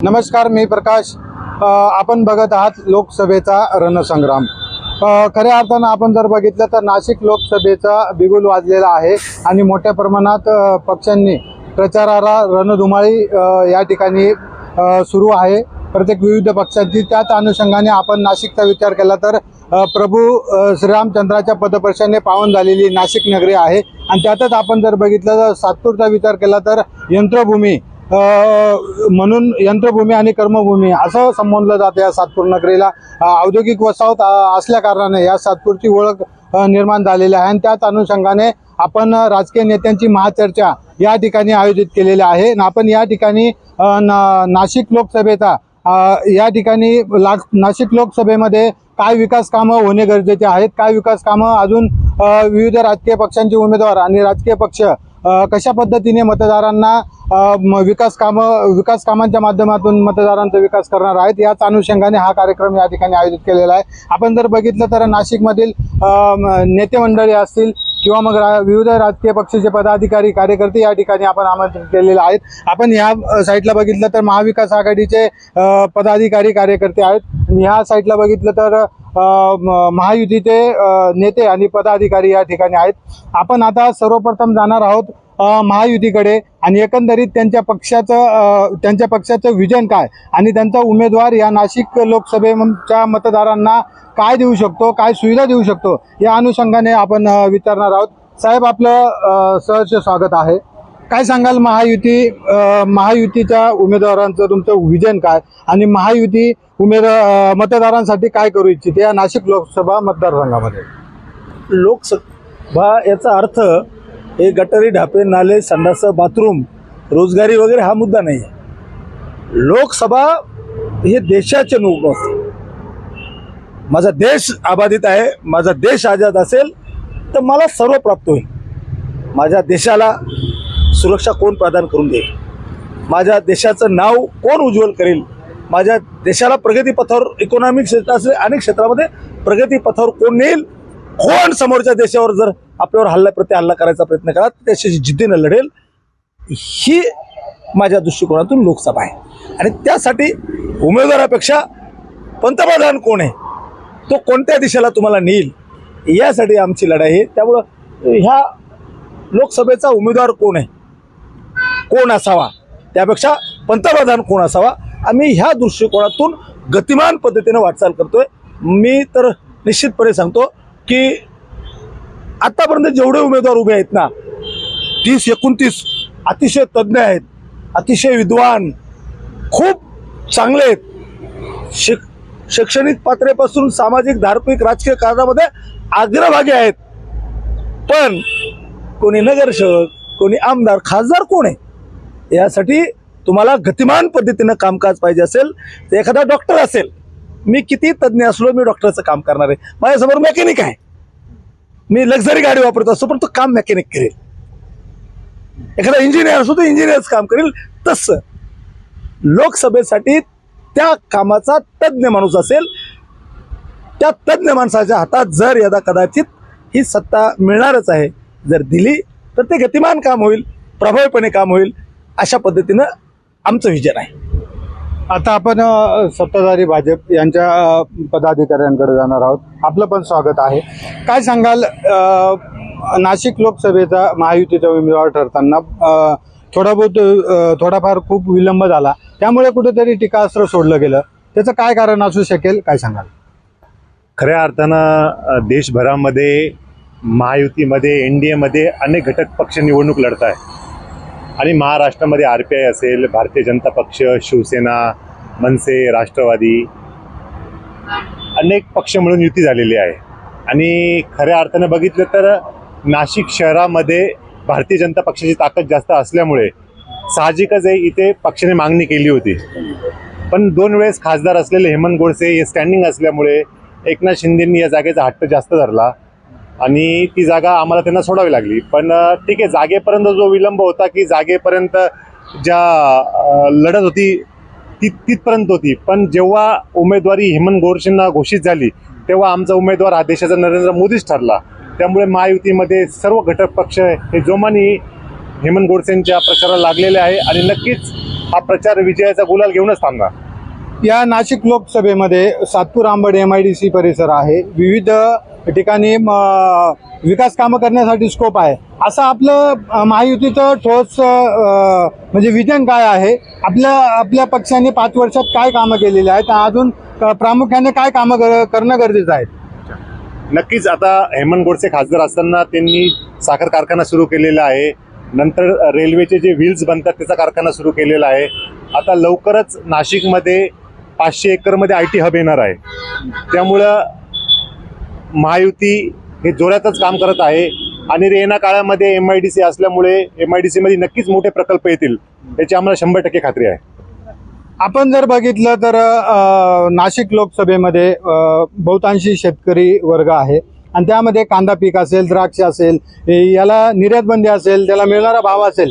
नमस्कार, मी प्रकाश. आपण बघत आहात लोकसभेचा रणसंग्राम. खऱ्या अर्थानं आपण जर बघितलं तर नाशिक लोकसभेचा बिगुल वाजलेला आहे आणि मोठ्या प्रमाणात पक्षांनी प्रचाराला रणधुमाळी या ठिकाणी सुरू आहे. प्रत्येक विविध पक्षांची. त्याच अनुषंगाने आपण नाशिकचा विचार केला तर प्रभू श्रीरामचंद्राच्या पदस्पर्शाने पावन झालेली नाशिक नगरी आहे. आणि त्यातच आपण जर बघितलं तर सातपूरचा विचार केला तर यंत्रभूमी म्हणून यंत्रभूमी आणि कर्मभूमी असं संबोधलं जातं या सातपूर नगरीला. औद्योगिक वसाहत असल्या कारणाने या सातपूरची ओळख निर्माण झालेली आहे. आणि त्याच अनुषंगाने आपण राजकीय नेत्यांची महाचर्चा या ठिकाणी आयोजित केलेली आहे. आपण या ठिकाणी नाशिक लोकसभेचा या ठिकाणी नाशिक लोकसभेमध्ये काय विकास कामं होणे गरजेचे आहेत, काय विकास कामं अजून विविध राजकीय पक्षांचे उमेदवार आणि राजकीय पक्ष कशा पद्धतीने मतदारांना विकास कामांच्या माध्यमातून मतदारांचा विकास करणार आहेत, याच अनुषंगाने हा कार्यक्रम या ठिकाणी आयोजित केलेला आहे. आपण जर बघितलं तर नाशिकमधील नेते मंडळी असतील किंवा मग विविध राजकीय पक्षाचे पदाधिकारी कार्यकर्ते या ठिकाणी आपण आमंत्रित केलेले आहेत. आपण ह्या साईडला बघितलं तर महाविकास आघाडीचे पदाधिकारी कार्यकर्ते आहेत. ह्या साईडला बघितलं तर महायुतीचे नेते आणि पदाधिकारी या ठिकाणी आहेत. आपण आता सर्वप्रथम जाणार आहोत महायुतीकडे आणि एकंदरीत त्यांच्या पक्षाचं विजन काय आणि त्यांचा उमेदवार या नाशिक लोकसभेच्या मतदारांना काय देऊ शकतो, काय सुविधा देऊ शकतो, या अनुषंगाने आपण विचारणार आहोत. साहेब, आपलं सहर्ष स्वागत आहे. काय सांगाल महायुतीच्या उमेदवारांचं तुमचं विजन काय आणि महायुती मतदारांसाठी काय करू इच्छिते या नाशिक लोकसभा मतदारसंघामध्ये? लोकसभा याचा अर्थ हे गटारी, ढापे, नाले, संडास, बाथरूम, रोजगारी वगैरे हा मुद्दा नाही आहे. लोकसभा हे देशाचे नुकसान असते. माझा देश अबाधित आहे, माझा देश आझाद असेल तर मला सर्व प्राप्त होईल. माझ्या देशाला सुरक्षा कोण प्रदान करून देईल, माझ्या देशाचं नाव कोण उज्ज्वल करेल, माझ्या देशाला प्रगतीपथावर इकॉनॉमिक क्षेत्र असेल अनेक क्षेत्रामध्ये प्रगतीपथावर कोण नेईल, कोण समोरच्या देशावर जर आपल्यावर हल्ला करायचा प्रयत्न करा त्याच्याशी जिद्दीनं लढेल, ही माझ्या दृष्टिकोनातून लोकसभा आहे. आणि त्यासाठी उमेदवारापेक्षा पंतप्रधान कोण आहे, तो कोणत्या दिशेला तुम्हाला नेईल, यासाठी आमची लढाई आहे. त्यामुळं ह्या लोकसभेचा उमेदवार कोण आहे, कोण असावा, त्यापेक्षा पंतप्रधान कोण असावा, आम्ही ह्या दृष्टिकोनातून गतिमान पद्धतीने वाटचाल करतोय. मी तर निश्चितपणे सांगतो की आतापर्यंत जेवढे उमेदवार उभे आहेत ना, 30-29 अतिशय तज्ज्ञ आहेत, अतिशय विद्वान, खूप चांगले आहेत, शैक्षणिक पातळीपासून सामाजिक, धार्मिक, राजकीय कारणामध्ये अग्रभागी आहेत. पण कोणी नगरसेवक, कोणी आमदार, खासदार कोण आहे, यासाठी तुम्हाला गतिमान पद्धतीनं कामकाज पाहिजे असेल तर एखादा डॉक्टर असेल, मी किती तज्ज्ञ असलो मी डॉक्टरचं काम करणार आहे. माझ्यासमोर मेकॅनिक आहे, मी लक्झरी गाडी वापरत असतो पण तो काम मेकॅनिक करेल. एखादा इंजिनियर असतो तो इंजिनियरच काम करेल. तसं लोकसभेसाठी त्या कामाचा तज्ज्ञ माणूस असेल, त्या तज्ज्ञ माणसाच्या हातात जर यदा कदाचित ही सत्ता मिळणारच आहे, जर दिली तर ते गतिमान काम होईल, प्रभावीपणे काम होईल, अशा पद्धतीनं आमचं विजन आहे. आता आपण सत्ताधारी भाजप यांच्या पदाधिकाऱ्यांकडे जाणार आहोत. आपलं पण स्वागत आहे. काय सांगाल, नाशिक लोकसभेचा महायुतीचा उमेदवार ठरताना थोडाफार खूप विलंब झाला, त्यामुळे कुठेतरी टीकास्त्र सोडलं गेलं, त्याचं काय कारण असू शकेल, काय सांगाल? खऱ्या अर्थानं देशभरामध्ये महायुतीमध्ये NDAमध्ये अनेक घटक पक्ष निवडणूक लढत आहे आणि महाराष्ट्रामध्ये RPI असेल, भारतीय जनता पक्ष, शिवसेना, मनसे, राष्ट्रवादी अनेक पक्ष मिळून युती झालेली आहे. आणि खऱ्या अर्थानं बघितलं तर नाशिक शहरामध्ये भारतीय जनता पक्षाची ताकद जास्त असल्यामुळे साहजिकच आहे इथे पक्षाने मागणी केली होती. पण 2 वेळेस खासदार असलेले हेमंत गोडसे हे स्टँडिंग असल्यामुळे एकनाथ शिंदेंनी या जागेचा हट्ट जास्त धरला आणि ती जागा आम्हाला त्यांना सोडावी लागली. पण ठीक आहे, जागेपर्यंत जो विलंब होता की जागेपर्यंत ज्या लढत होती ती तिथपर्यंत होती. पण जेव्हा उमेदवारी हेमंत गोडसेंना घोषित झाली तेव्हा आमचा उमेदवार हा देशाचा नरेंद्र मोदीच ठरला. त्यामुळे महायुतीमध्ये सर्व घटक पक्ष हे जोमाने हेमंत गोडसेंच्या प्रचाराला लागलेले आहे आणि नक्कीच हा प्रचार विजयाचा गुलाल घेऊनच थांबणार। या नाशिक लोकसभेमध्ये सातपूर अंबड MIDC परिसर आहे, विविध ठिकाणी विकास कामं करण्यासाठी स्कोप आहे, असं आपलं महायुतीचं ठोस म्हणजे विजन काय आहे? आपल्या पक्षाने 5 वर्षात काय कामं केलेली आहेत, अजून प्रामुख्याने काय कामं करणं गरजेचं आहे? नक्कीच आता हेमंत गोडसे खासदार असताना त्यांनी साखर कारखाना सुरू केलेला आहे, नंतर रेल्वेचे जे व्हील्स बनतात त्याचा कारखाना सुरू केलेला आहे। आता लवकरच नाशिकमध्ये 500 एकरमध्ये IT हब येणार आहे, त्यामुळं महायुती हे जोरातच काम करत आहे आणि येणाऱ्या काळामध्ये MIDC असल्यामुळे MIDC मध्ये नक्कीच मोठे प्रकल्प येतील, याची आम्हाला 100% खात्री आहे। आपण जर बघितलं तर नाशिक लोकसभेमध्ये बहुतांशी शेतकरी वर्ग आहे आणि त्यामध्ये कांदा पीक असेल, द्राक्ष असेल, याला निर्यात बंदी असेल, त्याला मिळणारा भाव असेल,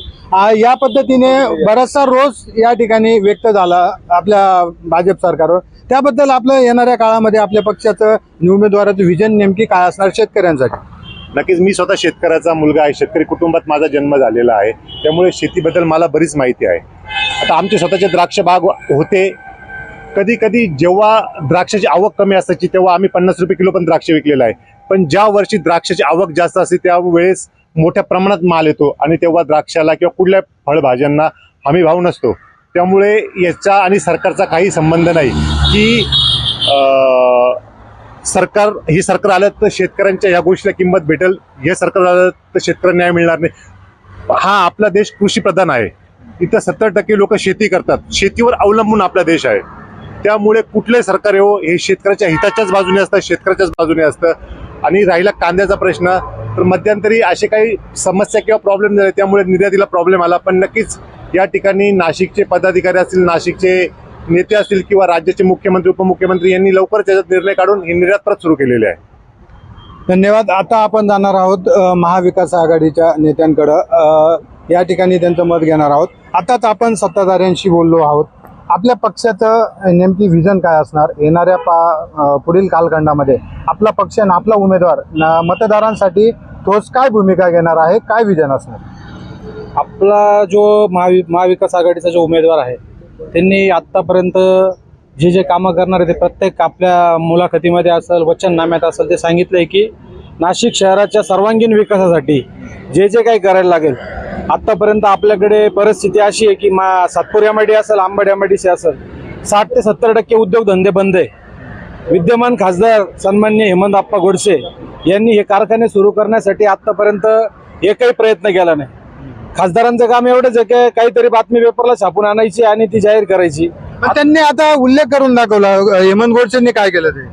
या पद्धतीने बराचसा रोष या ठिकाणी व्यक्त झाला आपल्या भाजप सरकारवर। त्याबद्दल आपलं येणाऱ्या काळामध्ये आपल्या पक्षाचं उमेदवाराचं विजन नेमकी काय असणार शेतकऱ्यांसाठी? नक्कीच मी स्वतः शेतकऱ्याचा मुलगा आहे, शेतकरी कुटुंबात माझा जन्म झालेला आहे, त्यामुळे शेतीबद्दल मला बरीच माहिती आहे। आता आमचे स्वतःचे द्राक्ष बाग होते, कधी कधी जेव्हा द्राक्षाची आवक कमी असायची तेव्हा आम्ही 50 रुपये किलो पण द्राक्ष विकलेलं आहे, पण ज्या वर्षी द्राक्षाची आवक जास्त असते त्यावेळेस मोठ्या प्रमाणात माल येतो आणि तेव्हा द्राक्षाला किंवा कुठल्या फळभाज्यांना हमी भाव नसतो। त्यामुळे याचा आणि सरकारचा काही संबंध नाही की सरकार आलं तर शेतकऱ्यांच्या ह्या गोष्टीला किंमत भेटेल, हे सरकार आलं तर शेतकऱ्यांना न्याय मिळणार नाही। हा आपला देश कृषीप्रधान आहे, इथं 70% लोक शेती करतात, शेतीवर अवलंबून आपला देश आहे, त्यामुळे कुठले सरकार येवो हे शेतकऱ्याच्या हिताच्याच बाजूने असतं, शेतकऱ्याच्याच बाजूने असतं। आणि राहिला कांद्याचा प्रश्न तर मध्यंतरी असे काही समस्या किंवा प्रॉब्लेम झाले त्यामुळे निर्यातीला प्रॉब्लेम आला, पण नक्कीच या ठिकाणी नाशिकचे पदाधिकारी असतील, नाशिकचे नेते असतील किंवा राज्याचे मुख्यमंत्री उपमुख्यमंत्री यांनी लवकरच त्याच्यात निर्णय काढून ही निर्यात परत सुरू केलेली आहे। धन्यवाद। आता आपण जाणार आहोत महाविकास आघाडीच्या नेत्यांकडं, या ठिकाणी त्यांचं मत घेणार आहोत। आताच आपण सत्ताधाऱ्यांशी बोललो आहोत, आपल्या पक्षाचं नेमकी विजन काय असणार येणाऱ्या पुढील कालखंडामध्ये? आपला पक्ष आणि आपला उमेदवार मतदारांसाठी ठोस काय भूमिका घेणार आहे, काय विजन असणार? आपला जो महाविकास आघाडीचा जो उमेदवार आहे त्यांनी आत्तापर्यंत जे जे कामं करणार आहे ते प्रत्येक आपल्या मुलाखतीमध्ये असेल, वचननाम्यात असेल, ते सांगितलं आहे की नाशिक शहराच्या सर्वांगीण विकासासाठी जे जे काही करायला लागेल। आत्तापर्यंत आपल्याकडे परिस्थिती अशी आहे की सातपूर MIDC असेल, अंबड MIDC असेल, 60 ते 70% उद्योगधंदे बंद आहे। विद्यमान खासदार सन्माननीय हेमंतप्पा गोडसे यांनी हे कारखाने सुरू करण्यासाठी आत्तापर्यंत एकही प्रयत्न केला नाही। खासदारांचं काम एवढंच आहे की काहीतरी बातमी पेपरला छापून आणायची आणि ती जाहीर करायची। त्यांनी आता उल्लेख करून दाखवला, हेमंत गोडसेंनी काय केलं ते?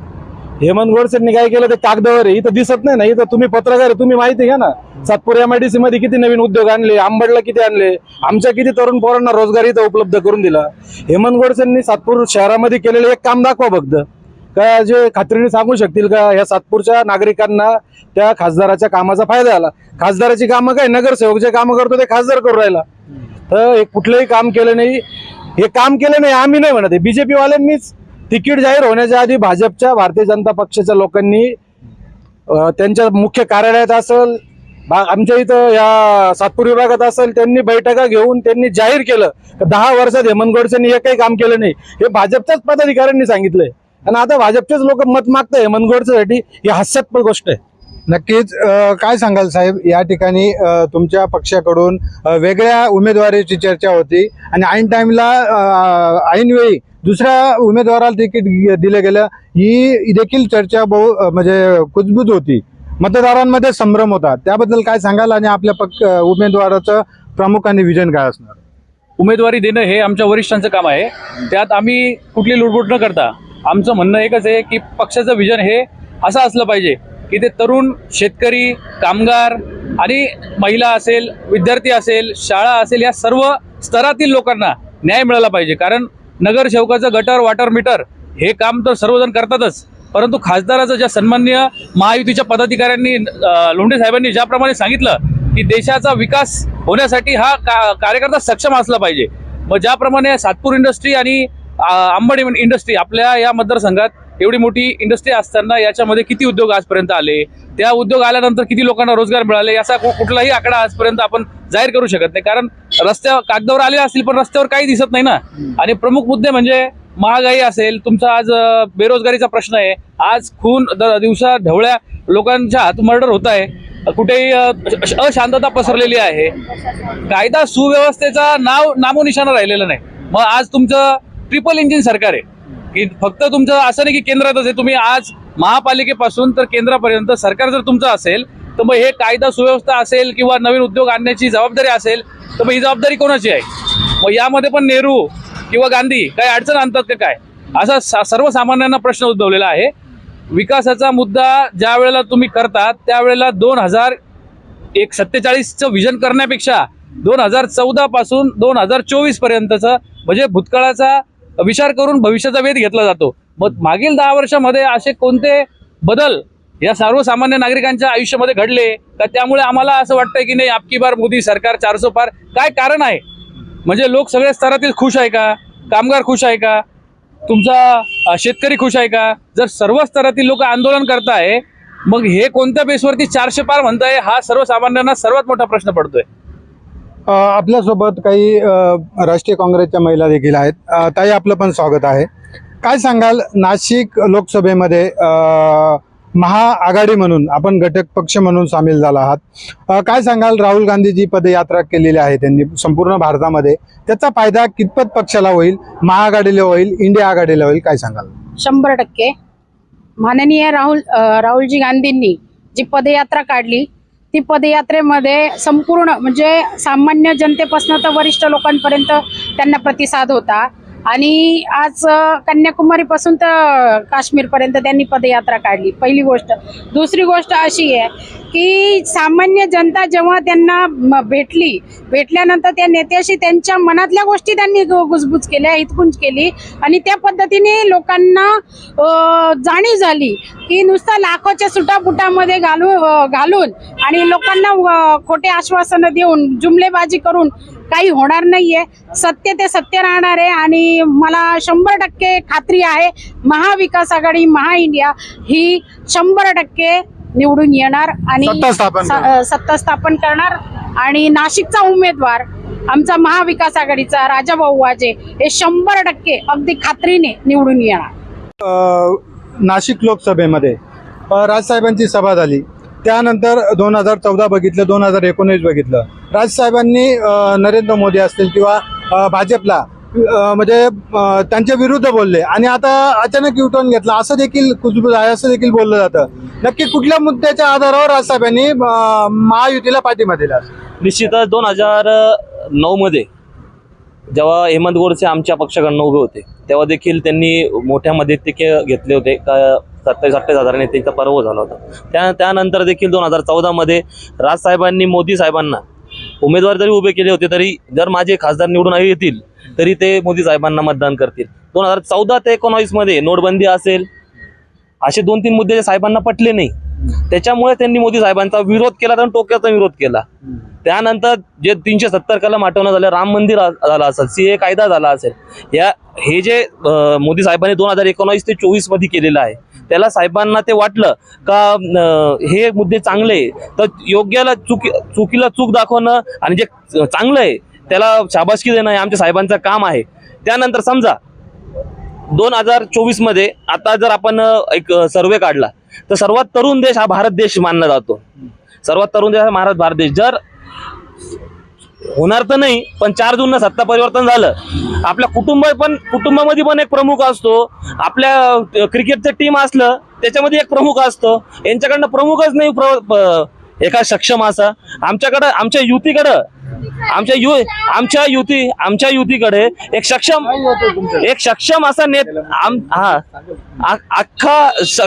हेमंत गोडसेंनी काय केलं ते कागदावर आहे, इथं दिसत नाही ना। इथं तुम्ही पत्रकार आहे, तुम्ही माहिती घ्या ना, सातपूर MIDC मध्ये किती नवीन उद्योग आणले, अंबडला किती आणले, आमच्या किती तरुण पोरांना रोजगार इथं उपलब्ध करून दिला। हेमंत गोडसेंनी सातपूर शहरामध्ये केलेलं एक काम दाखवा फक्त, का जे खात्रीने सांगू शकतील का या सातपूरच्या नागरिकांना त्या खासदाराच्या कामाचा फायदा झाला? खासदाराची कामं काय, नगरसेवक जे कामं करतो ते खासदार करून राहिला, तर हे कुठलंही काम केलं नाही। हे काम केलं नाही आम्ही नाही म्हणत, BJP वाल्यांनीच तिकीट जाहीर होण्याच्या आधी भाजपच्या भारतीय जनता पक्षाच्या लोकांनी त्यांच्या मुख्य कार्यालयात असेल, आमच्या इथं या सातपूर विभागात असेल, त्यांनी बैठका घेऊन त्यांनी जाहीर केलं 10 वर्षात हेमंत गोडसेंनी एकही काम केलं नाही, हे भाजपच्याच पदाधिकाऱ्यांनी सांगितलंय। आणि आता भाजपचेच लोक मत मागतात हेमंत गोडसेसाठी, ही हास्यास्पद गोष्ट आहे। नक्कीच काय सांगाल साहेब, या ठिकाणी तुमच्या पक्षाकडून वेगळ्या उमेदवारीची चर्चा होती आणि ऐन टाइमला ऐनवेळी दुसऱ्या उमेदवाराला तिकीट दिलं गेलं, ही देखील चर्चा म्हणजे कुजबूज होती, मतदारांमध्ये संभ्रम होता, त्याबद्दल काय सांगाल? आणि आपल्या उमेदवाराचं प्रामुख्याने विजन काय असणार? उमेदवारी देणं हे आमच्या वरिष्ठांचं काम आहे, त्यात आम्ही कुठली लुडबुड न करता आमचं म्हणणं एकच आहे की पक्षाचं विजन हे असं असलं पाहिजे की ते तरुण, शेतकरी, कामगार आणि महिला असेल, विद्यार्थी असेल, शाळा असेल, या सर्व स्तरातील लोकांना न्याय मिळाला पाहिजे। कारण नगरसेवकाचं गटर, वॉटर मीटर हे काम तर सर्वजण करतातच, परंतु खासदाराचं ज्या सन्माननीय महायुतीच्या पदाधिकाऱ्यांनी, लोंढे साहेबांनी ज्याप्रमाणे सांगितलं की देशाचा विकास होण्यासाठी हा कार्यकर्ता सक्षम असला पाहिजे, मग ज्याप्रमाणे सातपूर इंडस्ट्री आणि अंबड इंडस्ट्री आपल्या या मतदारसंघात एवढी मोठी इंडस्ट्री असताना याच्यामध्ये किती उद्योग आजपर्यंत आले, त्या उद्योग आल्यानंतर किती लोकांना रोजगार मिळाले, याचा कुठलाही आकडा आजपर्यंत आपण जाहीर करू शकत नाही. कारण रस्त्यावर कागदावर आले असतील पण रस्त्यावर काही दिसत नाही ना. आणि प्रमुख मुद्दे म्हणजे महागाई असेल, तुमचा आज बेरोजगारीचा प्रश्न आहे, आज खून दिवसा ढवळ्या लोकांच्या हात मर्डर होत आहे, कुठेही अशांतता पसरलेली आहे, कायदा सुव्यवस्थेचा नामोनिशाणा राहिलेला नाही. मग आज तुमचं ट्रिपल इंजिन सरकार आहे की फक्त तुमचं असं नाही की केंद्रातच आहे, तुम्ही आज महापालिकेपासून तर केंद्रापर्यंत सरकार जर तुमचं असेल तर मग हे कायदा सुव्यवस्था असेल किंवा नवीन उद्योग आणण्याची जबाबदारी असेल तर मग ही जबाबदारी कोणाची आहे? मग यामध्ये पण नेहरू किंवा गांधी काही अडचण आणतात का काय, असा सर्वसामान्यांना प्रश्न उद्भवलेला आहे. विकासाचा मुद्दा ज्या वेळेला तुम्ही करतात त्यावेळेला 2047चं विजन करण्यापेक्षा 2014 पासून 2024 पर्यंतचं म्हणजे भूतकाळाचा विचार करून भविष्याचा वेध घेतला जातो. मग मागील 10 वर्षामध्ये असे कोणते बदल या सर्वसामान्य नागरिकांच्या आयुष्यामध्ये घडले का त्यामुळे आम्हाला असं वाटतंय की नाही अबकी बार मोदी सरकार 400 पार? काय कारण आहे? म्हणजे लोक सगळ्या स्तरातील खुश आहे का? कामगार खुश आहे का? तुमचा शेतकरी खुश आहे का? जर सर्व स्तरातील लोक आंदोलन करताय मग हे कोणत्या बेसवरती 400 पार म्हणताय, हा सर्वसामान्यांना सर्वात मोठा प्रश्न पडतोय. आपल्यासोबत काही राष्ट्रीय काँग्रेसच्या महिला देखील आहेत. ताई, आपलं पण स्वागत आहे. काय सांगाल, नाशिक लोकसभेमध्ये महाआघाडी म्हणून आपण घटक पक्ष म्हणून सामील झाला आहात, काय सांगाल? राहुल गांधीजी पदयात्रा केलेली आहे त्यांनी संपूर्ण भारतामध्ये, त्याचा फायदा कितपत पक्षाला होईल, महाआघाडीला होईल, इंडिया आघाडीला होईल, काय सांगाल? 100% माननीय राहुलजी गांधींनी जी पदयात्रा काढली ती पदयात्रेमध्ये संपूर्ण म्हणजे सामान्य जनतेपासून तर वरिष्ठ लोकांपर्यंत त्यांना प्रतिसाद होता. आणि आज कन्याकुमारीपासून तर काश्मीरपर्यंत त्यांनी पदयात्रा काढली, पहिली गोष्ट. दुसरी गोष्ट अशी आहे की सामान्य जनता जेव्हा त्यांना भेटल्यानंतर त्या नेत्याशी त्यांच्या मनातल्या गोष्टी त्यांनी गुजबुज केल्या, हितगुंज केली आणि त्या पद्धतीने लोकांना जाणीव झाली की नुसतं लाखोच्या सुटापुटामध्ये घालून आणि लोकांना खोटे आश्वासनं देऊन जुमलेबाजी करून काही होणार नाहीये. सत्य ते सत्य राहणार आहे आणि मला 100% खात्री आहे महाविकास आघाडी, महा इंडिया ही 100% निवडून येणार आणि सत्ता स्थापन करणार. आणि नाशिकचा उमेदवार आमचा महाविकास आघाडीचा राजाभाऊ वाजे हे 100% अगदी खात्रीने निवडून येणार. नाशिक लोकसभेमध्ये राजसाहेबांची सभा झाली, त्यानंतर 2014 बघितलं, 2019 बघितलं. राजसाहेबांनी नरेंद्र मोदी असतील किंवा भाजपला म्हणजे त्यांच्या विरुद्ध बोलले आणि आता अचानक युटर्न घेतला असं देखील कुजबूज आहे, असं देखील बोललं जातं. नक्की कुठल्या मुद्द्याच्या आधारावर राजसाहेबांनी महायुतीला पाठिंबा दिला? निश्चितच 2009 मध्ये जेव्हा हेमंत गोडसे आमच्या पक्षाकडनं उभे होते तेव्हा देखील त्यांनी मोठ्या मदतीके घेतले होते का 27-28 हजार नेत्यांचा पराभव झाला होता. त्यानंतर देखील 2014 मध्ये राजसाहेबांनी मोदी साहेबांना उमेदवार जरी उभे केले होते तरी जर माझे खासदार निवडून येतील तरी ते मोदी साहेबांना मतदान करतील. 2014 ते 2019 मध्ये नोटबंदी असेल असे 2-3 मुद्दे साहेबांना पटले नाही, त्याच्यामुळे त्यांनी मोदी साहेबांचा विरोध केला, तर टोक्याचा विरोध केला. त्यानंतर जे 370 कलम हटवणं झालं, राम मंदिर झालं असेल, CA कायदा झाला असेल, हे जे मोदी साहेबांनी 2019 ते 24 मध्ये केलेलं आहे त्याला साहेबांना ते वाटलं का हे मुद्दे चांगले तर योग्याला चुकीला चूक दाखवणं आणि जे चांगलं आहे त्याला शाबासकी देणं हे आमच्या साहेबांचं काम आहे. त्यानंतर समजा 2024 मध्ये आता जर आपण एक सर्वे काढला तर सर्वात तरुण देश हा भारत देश मानला जातो. सर्वात तरुण देश हा भारत देश. जर होणार तर नाही पण 4 जूनला सत्ता परिवर्तन झालं, आपल्या कुटुंबामध्ये पण एक प्रमुख असतो, आपल्या क्रिकेटचं टीम असलं त्याच्यामध्ये एक प्रमुख असतो, यांच्याकडनं प्रमुखच नाही एका सक्षम असा. आमच्याकडं आमच्या युतीकडे एक सक्षम असा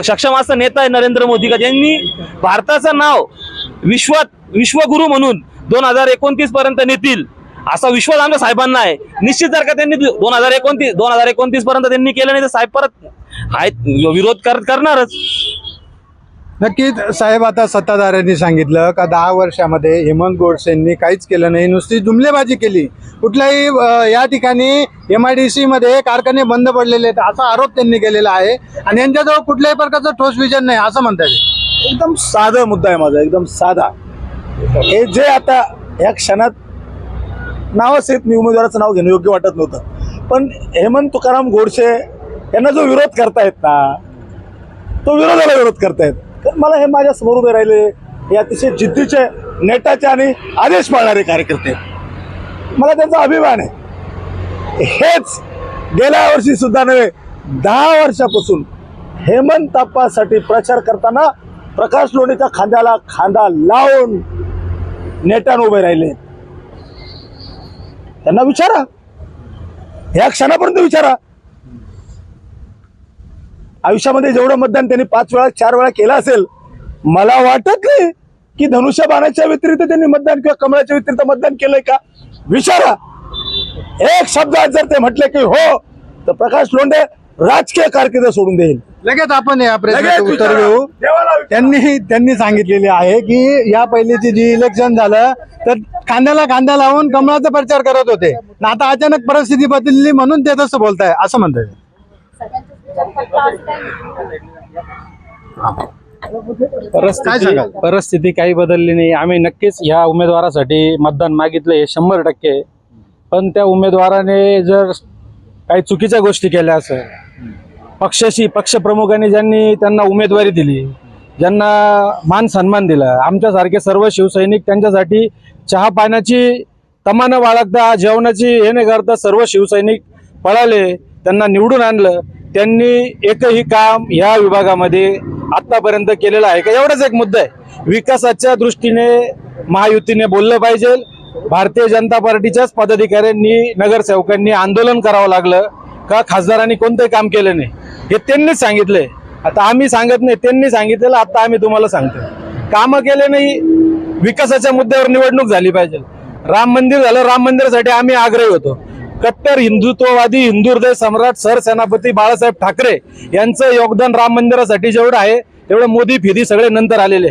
सक्षम असा नेता आहे नरेंद्र मोदी का ज्यांनी भारताचं नाव विश्वगुरु म्हणून 2029 पर्यंत नेतील असा विश्वास आमच्या साहेबांना आहे. निश्चित जर का त्यांनी 2029 पर्यंत त्यांनी केलं नाही तर साहेब परत विरोध करणारच. नक्कीच साहेब, आता सत्ताधाऱ्यांनी सांगितलं का 10 वर्षामध्ये हेमंत गोडसेंनी काहीच केलं नाही, नुसती जुमलेबाजी केली. कुठल्याही या ठिकाणी MIDC मध्ये कारखाने बंद पडलेले आहेत असा आरोप त्यांनी केलेला आहे आणि यांच्याजवळ कुठल्याही प्रकारचं ठोस विजन नाही असं म्हणतात. एकदम साधा मुद्दा आहे माझा, एकदम साधा. हे जे आता या क्षणात नावासहित मी उमेदवाराचं नाव घेणं योग्य वाटत नव्हतं, पण हेमंत तुकाराम गोडसे यांना जो विरोध करतायत ना, तो विरोधाला विरोध करतायत. कारण मला हे माझ्या समोर उभे राहिले हे अतिशय जिद्दीचे, नेटाचे आणि आदेश पाळणारे कार्यकर्ते आहेत. मला त्यांचा अभिमान आहे. हेच गेल्या वर्षी सुद्धा नव्हे, 10 वर्षापासून हेमंतप्पासाठी प्रचार करताना प्रकाश लोणीच्या खांद्याला खांदा लावून नेटाने उभे राहिले. त्यांना विचारा, या क्षणापर्यंत विचारा. आयुष्यामध्ये जेवढं मतदान त्यांनी 5 वेळा 4 वेळा केलं असेल, मला वाटत नाही की धनुष्यबाणाच्या व्यतिरिक्त त्यांनी मतदान किंवा कमळाच्या व्यतिरिक्त मतदान केलंय का, विचारा. एक शब्दात जर ते म्हटले की हो, तर प्रकाश लोंढे राजकीय कारकीर्द सोडून देईल. लगेच आपण या प्रश्नाचं लगेच उत्तर विचारा. घेऊ. देवाला विचारा. त्यांनी सांगितलेले आहे की या पहिलीची जी इलेक्शन झालं तर खांद्याला खांदा लावून कमळाचा प्रचार करत होते, आता अचानक परिस्थिती बदलली म्हणून ते तसं बोलताय असं म्हणतात. काय सांगाल? परिस्थिती काही बदलली नाही. आम्ही नक्कीच ह्या उमेदवारासाठी मतदान मागितलं हे 100%. पण त्या उमेदवाराने जर काही चुकीच्या गोष्टी केल्या असेल, पक्षप्रमुखांनी ज्यांनी त्यांना उमेदवारी दिली, ज्यांना मान सन्मान दिला, आमच्यासारखे सर्व शिवसैनिक त्यांच्यासाठी चहा पाण्याची तमा न बाळगता, जेवणाची हे न करता सर्व शिवसैनिक पळाले, त्यांना निवडून आणलं. त्यांनी एकही काम या विभागामध्ये आतापर्यंत केलेलं आहे का, एवढाच एक मुद्दा आहे. विकासाच्या दृष्टीने महायुतीने बोललं पाहिजे. भारतीय जनता पार्टीच्याच पदाधिकाऱ्यांनी, नगरसेवकांनी आंदोलन करावं लागलं का खासदारांनी कोणतंही काम केलं नाही, हे त्यांनीच सांगितलंय. आता आम्ही सांगत नाही, त्यांनी सांगितलेलं आता आम्ही तुम्हाला सांगतो. कामं केले नाही, विकासाच्या मुद्द्यावर निवडणूक झाली पाहिजे. राम मंदिर झालं, राम मंदिरासाठी आम्ही आग्रही होतो. कट्टर हिंदुत्ववादी हिंदू हृदय सम्राट सरसेनापती बाळासाहेब ठाकरे यांचं योगदान राम मंदिरासाठी जेवढं आहे तेवढं मोदी फिदी सगळे नंतर आलेले,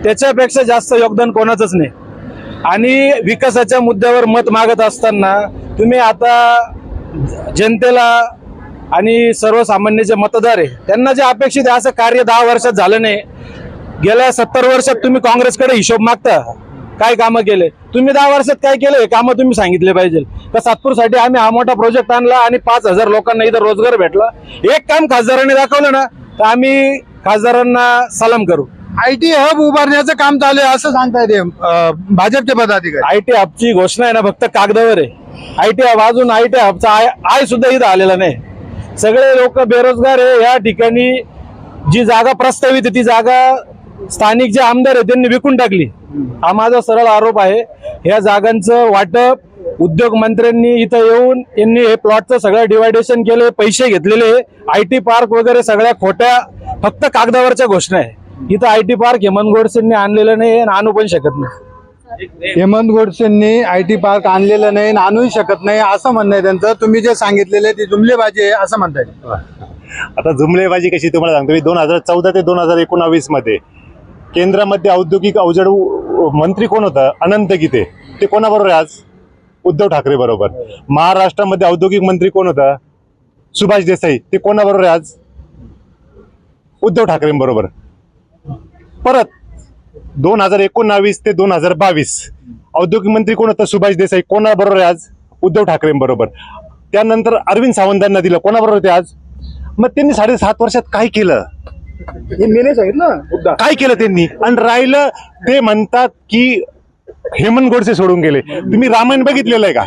त्याच्यापेक्षा जास्त योगदान कोणाचंच नाही. आणि विकासाच्या मुद्द्यावर मत मागत असताना तुम्ही आता जनतेला आणि सर्वसामान्य जे मतदार आहे त्यांना जे अपेक्षित आहे असं कार्य 10 वर्षात झालं नाही. गेल्या 70 वर्षात तुम्ही काँग्रेसकडे हिशोब मागता, काय कामं केले तुम्ही 10 वर्षात, काय केलं हे कामं तुम्ही सांगितले पाहिजे. तर सातपूरसाठी आम्ही हा मोठा प्रोजेक्ट आणला आणि 5000 लोकांना इथं रोजगार भेटला. एक काम खासदारांनी दाखवलं ना तर आम्ही खासदारांना सलाम करू. IT हब उभारण्याचं काम चालू आहे असं सांगतायत भाजपचे पदाधिकारी. IT हबची घोषणा आहे ना फक्त कागदावर आहे. IT हब अजून IT हबचा आय सुद्धा इथं आलेला नाही. सगळे लोक बेरोजगार आहे. या ठिकाणी जी जागा प्रस्तावित आहे ती जागा स्थानिक जे आमदार आहे त्यांनी विकून टाकली. हा माझा सरळ आरोप आहे. या जागांचं वाटप उद्योग मंत्र्यांनी इथं येऊन यांनी हे प्लॉटचं सगळं डिवायडेशन केलं, पैसे घेतलेले. IT पार्क वगैरे सगळ्या खोट्या फक्त कागदावरच्या घोषणा आहे. इथं IT पार्क हेमंत गोडसेंनी आणलेलं नाही आणि आणू पण शकत नाही. हेमंत गोडसेंनी IT पार्क आणलेलं नाही, आणूही शकत नाही असं म्हणणं आहे त्यांचं. तुम्ही जे सांगितलेले ती जुमलेबाजी आहे असं म्हणताय. आता जुमलेबाजी कशी तुम्हाला सांगतो मी. 2014 ते 2019 मध्ये केंद्रामध्ये औद्योगिक अवजड मंत्री कोण होता? अनंत गीते. ते कोणाबरोबर आहे आज? उद्धव ठाकरे बरोबर. महाराष्ट्रामध्ये औद्योगिक मंत्री कोण होता? सुभाष देसाई. ते कोणाबरोबर आहे आज? उद्धव ठाकरेंबरोबर. परत 2019 ते 2022 औद्योगिक मंत्री कोण होता? सुभाष देसाई. कोणाबरोबर आहे आज? उद्धव ठाकरेंबरोबर. त्यानंतर अरविंद सावंतांना दिलं. कोणाबरोबर ते आज? मग त्यांनी 7.5 वर्षात काय केलं? हे मी नाही सांगितलं मुद्दा. काय केलं त्यांनी? आणि राहिलं ते म्हणतात की हेमंत गोडसे सोडून गेले. तुम्ही रामायण बघितलेलं आहे का?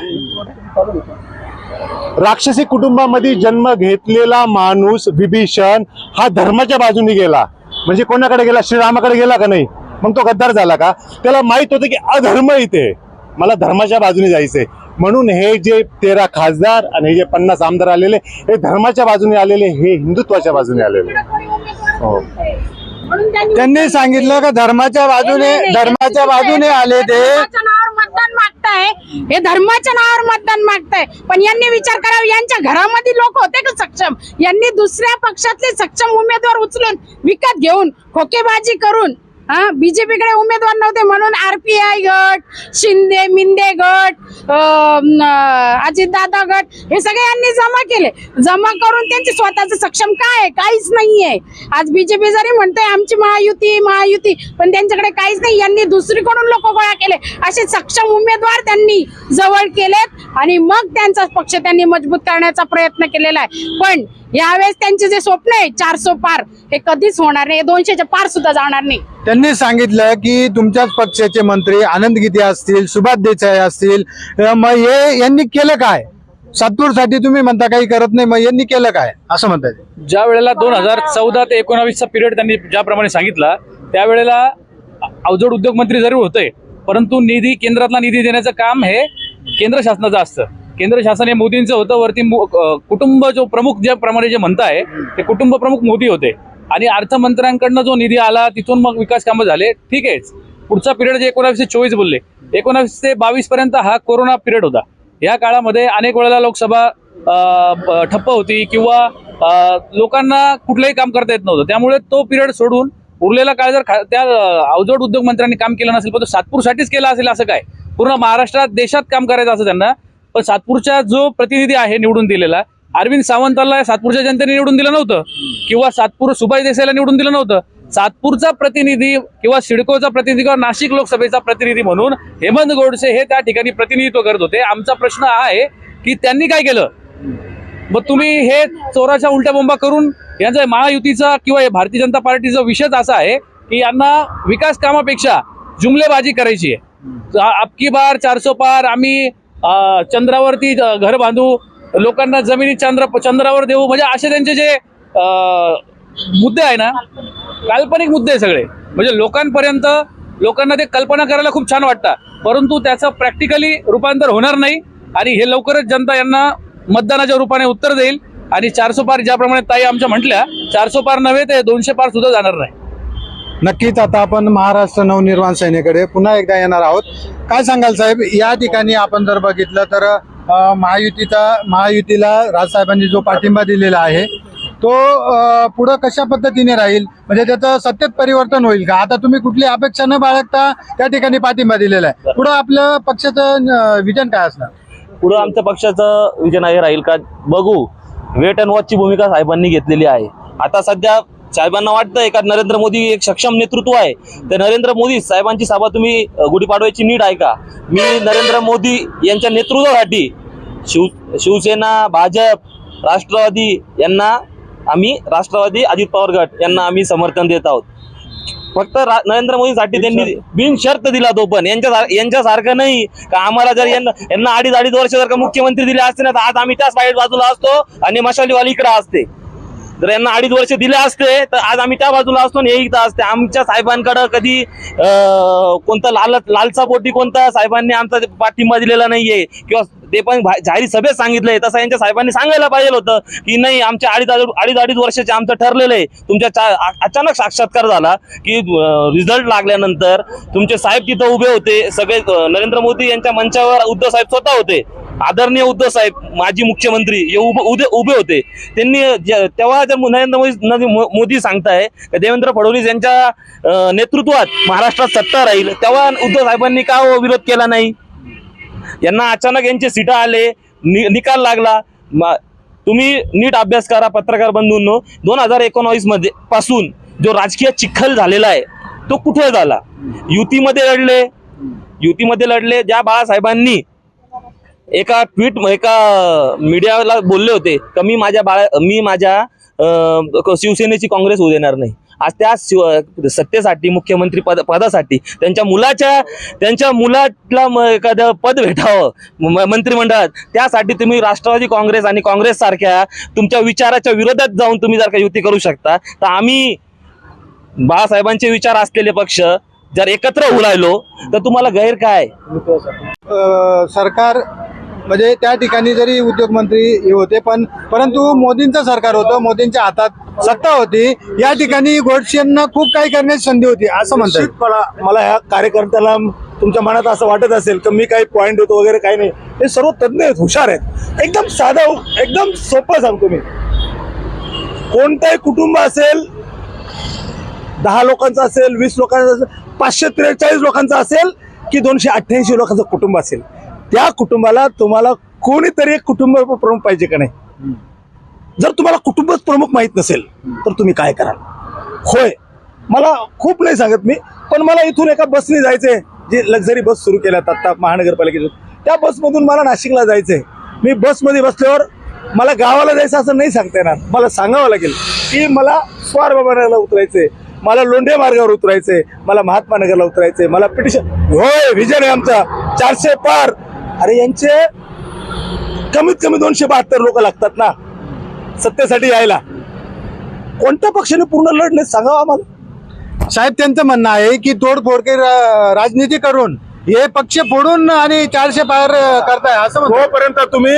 राक्षसी कुटुंबामध्ये जन्म घेतलेला माणूस विभीषण हा धर्माच्या बाजूने गेला. म्हणजे कोणाकडे गेला? श्रीरामाकडे गेला का नाही? मग तो गद्दार झाला का? त्याला माहित होतं की अधर्म इथे, मला धर्माच्या बाजूने जायचंय. म्हणून हे जे 13 खासदार आणि हे जे 50 आमदार आलेले हे धर्माच्या बाजूने आलेले, हे हिंदुत्वाच्या बाजूने आलेले. हो. त्यांनी सांगितलं का धर्माच्या बाजूने आले ते. धर्माच्या नावावर मतदान मागताय, हे धर्माच्या नावावर मतदान मागताय. पण यांनी विचार करावा, यांच्या घरामध्ये लोक होते का सक्षम? यांनी दुसऱ्या पक्षातले सक्षम उमेदवार उचलून विकत घेऊन खोकेबाजी करून बीजेपीकडे उमेदवार नव्हते म्हणून RPI गट, शिंदे मिंदे गट, अजितदादा गट हे सगळे यांनी जमा करून त्यांचे स्वतःच सक्षम काय आहे? काहीच नाहीये. आज बीजेपी जरी म्हणते आमची महायुती पण त्यांच्याकडे काहीच नाही. यांनी दुसरीकडून लोक गोळा केले, असे सक्षम उमेदवार त्यांनी जवळ केलेत आणि मग त्यांचा पक्ष त्यांनी मजबूत करण्याचा प्रयत्न केलेला आहे. पण यावेळेस त्यांचे जे स्वप्न आहे 400 पार हे कधीच होणार नाही, 200च्या पार सुद्धा जाणार नाही. त्यांनी सांगितलं की तुमच्याच पक्षाचे मंत्री आनंद गीते असतील, सुभाष देसाई असतील, मग हे यांनी केलं काय? सातपूरसाठी तुम्ही म्हणता काही करत नाही, मग यांनी केलं काय असं म्हणतात? ज्या वेळेला 2014 ते 19चा पिरियड त्यांनी ज्याप्रमाणे सांगितला त्यावेळेला अवजड उद्योग मंत्री जरूर होते, परंतु केंद्रातला निधी देण्याचं काम हे केंद्र शासनाचं असतं. केंद्र शासन हे मोदींचं होतं. वरती कुटुंब जो प्रमुख ज्याप्रमाणे जे म्हणताय ते कुटुंब प्रमुख मोदी होते आणि अर्थमंत्र्यांकडनं जो निधी आला तिथून मग विकास कामं झाले. ठीक आहे, पुढचा पिरियड जे 19 ते 24 बोलले, 19 ते 22 पर्यंत हा कोरोना पिरियड होता. या काळामध्ये अनेक वेळेला लोकसभा ठप्प होती किंवा लोकांना कुठलंही काम करता येत नव्हतं. त्यामुळे तो पिरियड सोडून उरलेला काळ जर त्या अवजड उद्योग मंत्र्यांनी काम केलं नसेल, पण तो सातपूरसाठीच केला असेल असं काय? पूर्ण महाराष्ट्रात देशात काम करायचं असं त्यांना. पण सातपूरचा जो प्रतिनिधी आहे निवडून दिलेला, अरविंद सावंताला सातपूरच्या जनतेने निवडून दिलं नव्हतं किंवा सातपूर सुभाष देसाईला निवडून दिलं नव्हतं. सातपूरचा प्रतिनिधी किंवा सिडकोचा प्रतिनिधी किंवा नाशिक लोकसभेचा प्रतिनिधी म्हणून हेमंत गोडसे हे त्या ठिकाणी प्रतिनिधित्व करत होते. आमचा प्रश्न हा आहे की त्यांनी काय केलं? मग तुम्ही हे चोराच्या उलट्या बोंबा करून यांचा महायुतीचा किंवा भारतीय जनता पार्टीचा विषयच असा आहे की यांना विकास कामापेक्षा जुमलेबाजी करायची आहे. अबकी बार 400 पार, आम्ही चंद्रावरती घर बांधू, लोकांना जमिनी चंद्रावर देऊ, म्हणजे असे त्यांचे जे मुद्दे आहे ना, काल्पनिक मुद्दे आहे सगळे. म्हणजे लोकांना ते कल्पना करायला खूप छान वाटतं, परंतु त्याचं प्रॅक्टिकली रूपांतर होणार नाही आणि हे लवकरच जनता यांना मतदानाच्या रूपाने उत्तर देईल. आणि 400 पार ज्याप्रमाणे ताई आमच्या म्हटल्या, 400 पार नव्हे ते 200 पार सुद्धा जाणार नाही. नक्कीच आता आपण महाराष्ट्र नवनिर्माण सेनेकडे पुन्हा एकदा येणार आहोत. काय सांगाल साहेब, या ठिकाणी आपण जर बघितलं तर महायुतीला राजसाहेबांनी जो पाठिंबा दिलेला आहे तो पुढं कशा पद्धतीने राहील, म्हणजे त्याचं सत्तेत परिवर्तन होईल का? आता तुम्ही कुठली अपेक्षा न बाळगता त्या ठिकाणी पाठिंबा दिलेला आहे, पुढं आपल्या पक्षाचं विजन काय असणार? पुढं आमच्या पक्षाचं विजन हे राहील का बघू. वेट अँड वॉचची भूमिका साहेबांनी घेतलेली आहे. आता सध्या साहेबांना वाटतंय का नरेंद्र मोदी एक सक्षम नेतृत्व आहे, तर नरेंद्र मोदी साहेबांची सभा तुम्ही गुढीपाडव्याची नीट ऐका. मी नरेंद्र मोदी यांच्या नेतृत्वासाठी शिवसेना, भाजप, राष्ट्रवादी यांना राष्ट्रवादी अजित पवार गट यांना आम्ही समर्थन देत आहोत. फक्त नरेंद्र मोदीसाठी त्यांनी बिनशर्त दिला तो, पण यांच्यासारखं नाही का आम्हाला जर यांना अडीच वर्ष जर का मुख्यमंत्री दिले असते ना तर आज आम्ही त्याच बाजूला असतो आणि मशालीवाली इकडे असते. जर यांना 2.5 वर्ष दिले असते तर आज आम्ही त्या बाजूला असतो आणि हे इथं असते. आमच्या साहेबांकडे कधी कोणता लालसा पोटी कोणता साहेबांनी आमचा पाठिंबा दिलेला नाहीये किंवा ते पण जाहीर सभेत सांगितलंय. तसं यांच्या साहेबांनी सांगायला पाहिजे होतं की नाही, आमच्या अडीच वर्षाचे आमचं ठरलेलं आहे. तुमच्या अचानक साक्षात्कार झाला की रिझल्ट लागल्यानंतर तुमचे साहेब तिथं उभे होते, सगळे नरेंद्र मोदी यांच्या मंचावर उद्धव साहेब स्वतः होते. आदरणीय उद्धव साहेब माजी मुख्यमंत्री हे उभे होते. त्यांनी तेव्हा जर नरेंद्र मोदी सांगताय देवेंद्र फडणवीस यांच्या नेतृत्वात महाराष्ट्रात सत्ता राहील, तेव्हा उद्धव साहेबांनी का विरोध केला नाही? यांना अचानक यांचे सीट आले, निकाल लागला. तुम्ही नीट अभ्यास करा पत्रकार बंधूंनो. 2019 मध्ये पासून जो राजकीय चिखल झालेला आहे तो कुठे झाला? युतीमध्ये लढले. ज्या बाळासाहेबांनी एका मीडियाला बोलले होते का मी माझ्या शिवसेनेची काँग्रेस होऊ देणार नाही. आज त्या सत्तेसाठी मुख्यमंत्री पदासाठी त्यांच्या मुलाला एखादं पद भेटावं मंत्रिमंडळात, त्यासाठी तुम्ही राष्ट्रवादी काँग्रेस आणि काँग्रेस सारख्या तुमच्या विचाराच्या विरोधात जाऊन तुम्ही जर का युती करू शकता, तर आम्ही बाळासाहेबांचे विचार असलेले पक्ष जर एकत्र होऊ राहिलो तर तुम्हाला गैर काय? सरकार म्हणजे त्या ठिकाणी जरी उद्योगमंत्री हे होते परंतु मोदींचं सरकार होतं, मोदींच्या हातात सत्ता होती, या ठिकाणी गोडसेंना खूप काही करण्याची संधी होती असं म्हणतात. निश्चित मला ह्या कार्यकर्त्याला तुमच्या मनात असं वाटत असेल की मी काही पॉईंट देतो वगैरे काही नाही. हे सर्व तज्ज्ञ आहेत, हुशार आहेत. एकदम साधं एकदम सोपं सांगतो मी. कोणतंही कुटुंब असेल, 10 लोकांचं असेल, 20 लोकांचं असेल, 543 लोकांचं असेल की 288 लोकांचं कुटुंब असेल, त्या कुटुंबाला तुम्हाला कोणीतरी एक कुटुंब प्रमुख पाहिजे का नाही? जर तुम्हाला कुटुंबच प्रमुख माहित नसेल तर तुम्ही काय कराल? होय, मला खूप नाही सांगत मी, पण मला इथून एका बसने जायचंय, जी लक्झरी बस सुरू केल्यात आता महानगरपालिकेतून, त्या बसमधून मला नाशिकला जायचंय. मी बसमध्ये बसल्यावर मला गावाला जायचं असं नाही सांगता येणार. मला सांगावं लागेल की मला स्वारबाबाला उतरायचंय, मला लोंढे मार्गावर उतरायचंय, मला महात्मा नगरला उतरायचंय, मला पिटिशन. होय, विजन आहे आमचा 400 पार. अरे यांचे कमीत कमी 272 लोक लागतात ना सत्तेसाठी यायला. कोणत्या पक्षाने पूर्ण लढले सांगावं आम्हाला. साहेब, त्यांचं म्हणणं आहे की तोडफोड राजनीती करून हे पक्ष फोडून आणि 400 पार करताय असं म्हणतात. जोपर्यंत तुम्ही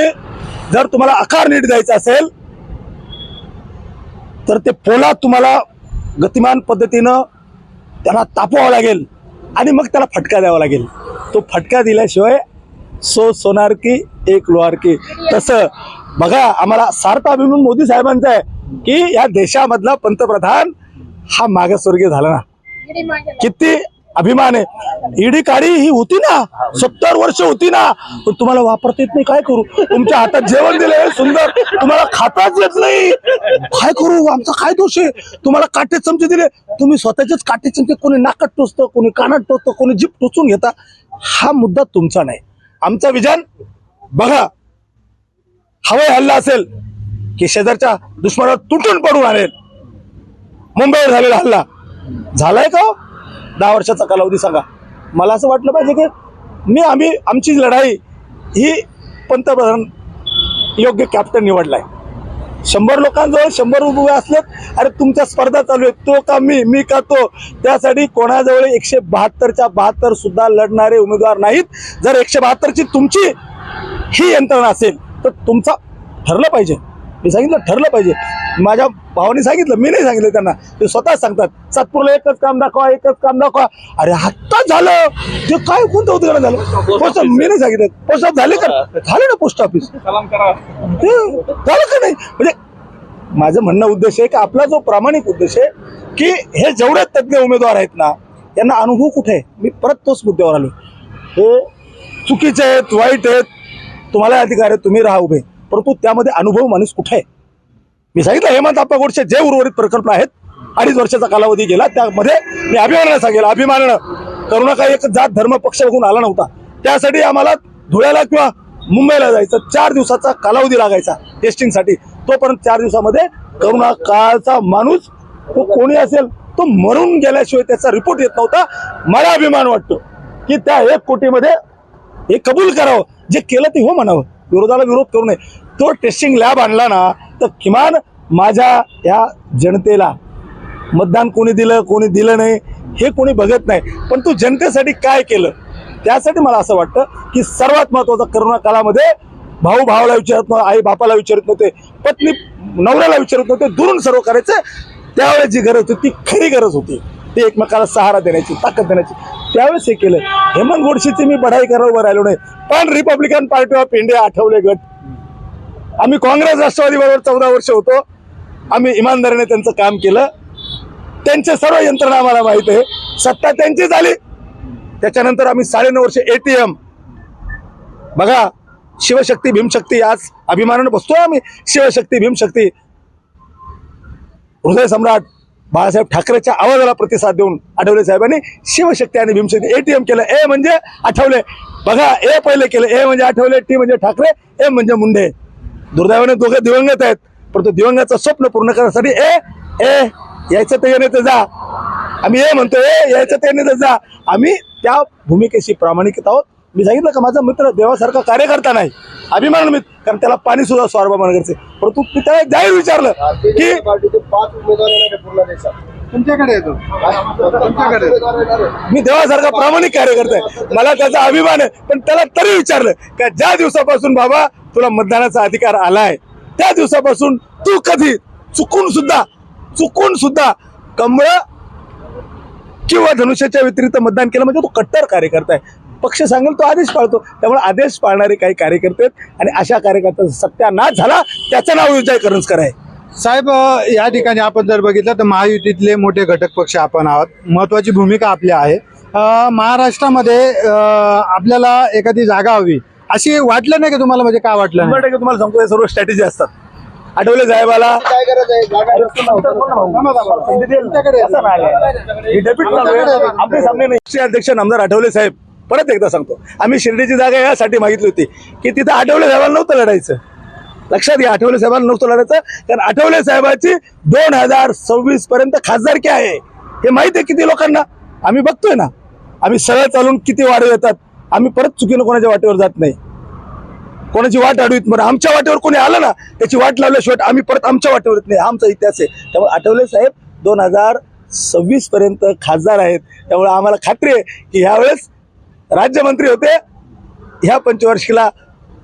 जर तुम्हाला आकार नीट द्यायचा असेल तर ते पोलाद तुम्हाला गतिमान पद्धतीनं त्याला तापवावं लागेल आणि मग त्याला फटका द्यावा लागेल. तो फटका दिल्याशिवाय सोनार की एक लोहार की. तसं बघा, आम्हाला सार्थ अभिमान मोदी साहेबांचा आहे की या देशामधला पंतप्रधान हा मागासवर्गीय झाला ना. किती अभिमान आहे. ईडी काढी ही होती ना, 70 वर्ष होती ना, पण तुम्हाला वापरता येत नाही. काय करू? तुमच्या हातात जेवण दिलंय सुंदर, तुम्हाला खाताच येत नाही. काय करू? आमचा काय दोष आहे? तुम्हाला काटे चमचे दिले, तुम्ही स्वतःचेच काटे चमचे कोणी नाकात टोचतं, कोणी कानात टोचतं, कोणी जीभ टोचून घेता. हा मुद्दा तुमचा नाही. आमचा विजन बघा, हवाई हल्ला असेल की शेजारच्या दुश्मनावर तुटून पडून आणेल. मुंबईवर झालेला हल्ला झालाय का? 10 वर्षाचा कालावधी सांगा. मला असं वाटलं पाहिजे की आमची लढाई ही पंतप्रधान योग्य कॅप्टन निवडलाय. 100 लोकांजवळ 100 उभे असलेत. अरे तुमच्या स्पर्धा चालू आहेत, तो का मी का तो. त्यासाठी कोणाजवळ 172च्या 72 सुद्धा लढणारे उमेदवार नाहीत. जर 172ची तुमची ही यंत्रणा असेल तर तुमचा ठरलं पाहिजे. मी सांगितलं ठरलं पाहिजे. माझ्या भावाने सांगितलं, मी नाही सांगितलं त्यांना, ते स्वतःच सांगतात सातपूरला एकच काम दाखवा, एकच काम दाखवा. अरे आत्ता झालं ते काय कोणतं होतं का झालं? पोस्ट मी नाही सांगितलं. पोस्ट ऑफिस झाले का? झाले ना पोस्ट ऑफिस, ते झालं का नाही? म्हणजे माझं म्हणणं उद्देश आहे की आपला जो प्रामाणिक उद्देश आहे की हे जेवढे तज्ज्ञ उमेदवार आहेत ना, यांना अनुभव कुठे आहे? मी परत तोच मुद्द्यावर आलो. हे चुकीचे आहेत, वाईट आहेत, तुम्हाला अधिकार आहे, तुम्ही राहा उभे, परंतु त्यामध्ये अनुभव माणूस कुठे आहे? मी सांगितलं हेमंत आप्पा गोडसे जे उर्वरित प्रकल्प आहेत 2.5 वर्षाचा कालावधी गेला, त्यामध्ये मी अभिमानानं सांगेल, अभिमानानं करू नका. एक जात धर्म पक्ष बघून आला नव्हता. त्यासाठी आम्हाला धुळ्याला किंवा मुंबईला जायचं, 4 दिवसाचा कालावधी लागायचा टेस्टिंगसाठी. तोपर्यंत 4 दिवसामध्ये करोना काळचा माणूस तो कोणी असेल तो मरून गेल्याशिवाय त्याचा रिपोर्ट येत नव्हता. मला अभिमान वाटतो की त्या 1 कोटीमध्ये हे कबूल करावं, जे केलं ते हो म्हणावं, विरोधाला विरोध करू नये. तो टेस्टिंग लॅब आणला ना तर किमान माझ्या या जनतेला मतदान कोणी दिलं नाही हे कोणी बघत नाही, पण तू जनतेसाठी काय केलं त्यासाठी मला असं वाटतं की सर्वात महत्वाचं करोना काळामध्ये भाऊ भावाला विचारत नव्हते, आई बापाला विचारत नव्हते, पत्नी नवऱ्याला विचारत नव्हते, दुरून सर्व करायचं. त्यावेळेस जी गरज होती ती खरी गरज होती, ते एकमेकाला सहारा देण्याची, ताकद देण्याची. त्यावेळेस हे केलं. हेमंत गोडसेची मी बढाई करायला उभं राहिलो नाही, पण Republican party of India Athawale गट, आम्ही काँग्रेस राष्ट्रवादी बरोबर 14 वर्ष होतो. आम्ही इमानदारीने त्यांचं काम केलं. त्यांचे सर्व यंत्रणा आम्हाला माहित आहे. सत्ता त्यांची झाली, त्याच्यानंतर आम्ही 9.5 वर्ष ATM. बघा, शिवशक्ती भीमशक्ती, आज अभिमानाने बसतोय आम्ही. शिवशक्ती भीमशक्ती, हृदय सम्राट बाळासाहेब ठाकरेच्या आवाजाला प्रतिसाद देऊन आठवले साहेबांनी शिवशक्ती आणि भीमशक्ती ATM केलं. ए म्हणजे आठवले. बघा, ए पहिले केलं, ए म्हणजे आठवले, टी म्हणजे ठाकरे, एम म्हणजे मुंडे. दुर्दैवाने दोघे दिवंगत आहेत, परंतु दिवंगाचं स्वप्न पूर्ण करण्यासाठी ए यायचं ते येणे तर जा. आम्ही ए म्हणतो, ए यायचं ते येणे तर जा. आम्ही त्या भूमिकेशी प्रामाणिक आहोत. मी सांगितलं का माझा मित्र देवासारखा कार्यकर्ता नाही, अभिमान मी, कारण त्याला पाणी सुद्धा स्वारबा करते. परंतु मी त्याला जाहीर विचारलं की तुमच्याकडे येतो तुमच्याकडे मी देवासारखा प्रामाणिक कार्यकर्ता आहे, मला त्याचा अभिमान आहे. पण त्याला तरी विचारलं का ज्या दिवसापासून बाबा तुला मतदानाचा अधिकार आलाय त्या दिवसापासून तू कधी चुकून सुद्धा कमळ किंवा धनुष्याच्या व्यतिरिक्त मतदान केलं, म्हणजे तो कट्टर कार्यकर्ता आहे. पक्ष सांगेल तो आदेश पाळतो. त्यामुळे आदेश पाळणारे काही कार्यकर्ते आहेत आणि अशा कार्यकर्त्यांचा सत्यानाश झाला, त्याचं नाव विजय करंजकर आहे. साहेब, या ठिकाणी आपण जर बघितलं तर महायुतीतले मोठे घटक पक्ष आपण आहोत, महत्वाची भूमिका आपली आहे. महाराष्ट्रामध्ये आपल्याला एखादी जागा हवी अशी वाटलं नाही का तुम्हाला? म्हणजे काय वाटलं नाही? 100% तुम्हाला सांगतो, हे सर्व स्ट्रॅटेजी असतात. आठवले साहेबाला आपले सामने नाही. अध्यक्ष नामदार आठवले साहेब, परत एकदा सांगतो, आम्ही शिर्डीची जागा यासाठी मागितली होती की तिथं आठवले साहेबांना नव्हतं लढायचं. लक्षात घ्या, आठवले साहेबांना नव्हतं लढायचं, कारण आठवले साहेबांची 2026 पर्यंत खासदारकी आहे. हे माहिती आहे किती लोकांना? आम्ही बघतोय ना, आम्ही सरळ चालून किती वाढव येतात. आम्ही परत चुकीनं कोणाच्या वाटेवर जात नाही, कोणाची वाट अडवीत. म्हणून आमच्या वाटेवर कोणी आलं ना त्याची वाट लावल्याशिवाय आम्ही परत आमच्या वाटेवर येत नाही. हा आमचा इतिहास आहे. त्यामुळे आठवले साहेब 2026 पर्यंत खासदार आहेत. त्यामुळे आम्हाला खात्री आहे की ह्यावेळेस राज्यमंत्री होते, ह्या पंचवार्षिकला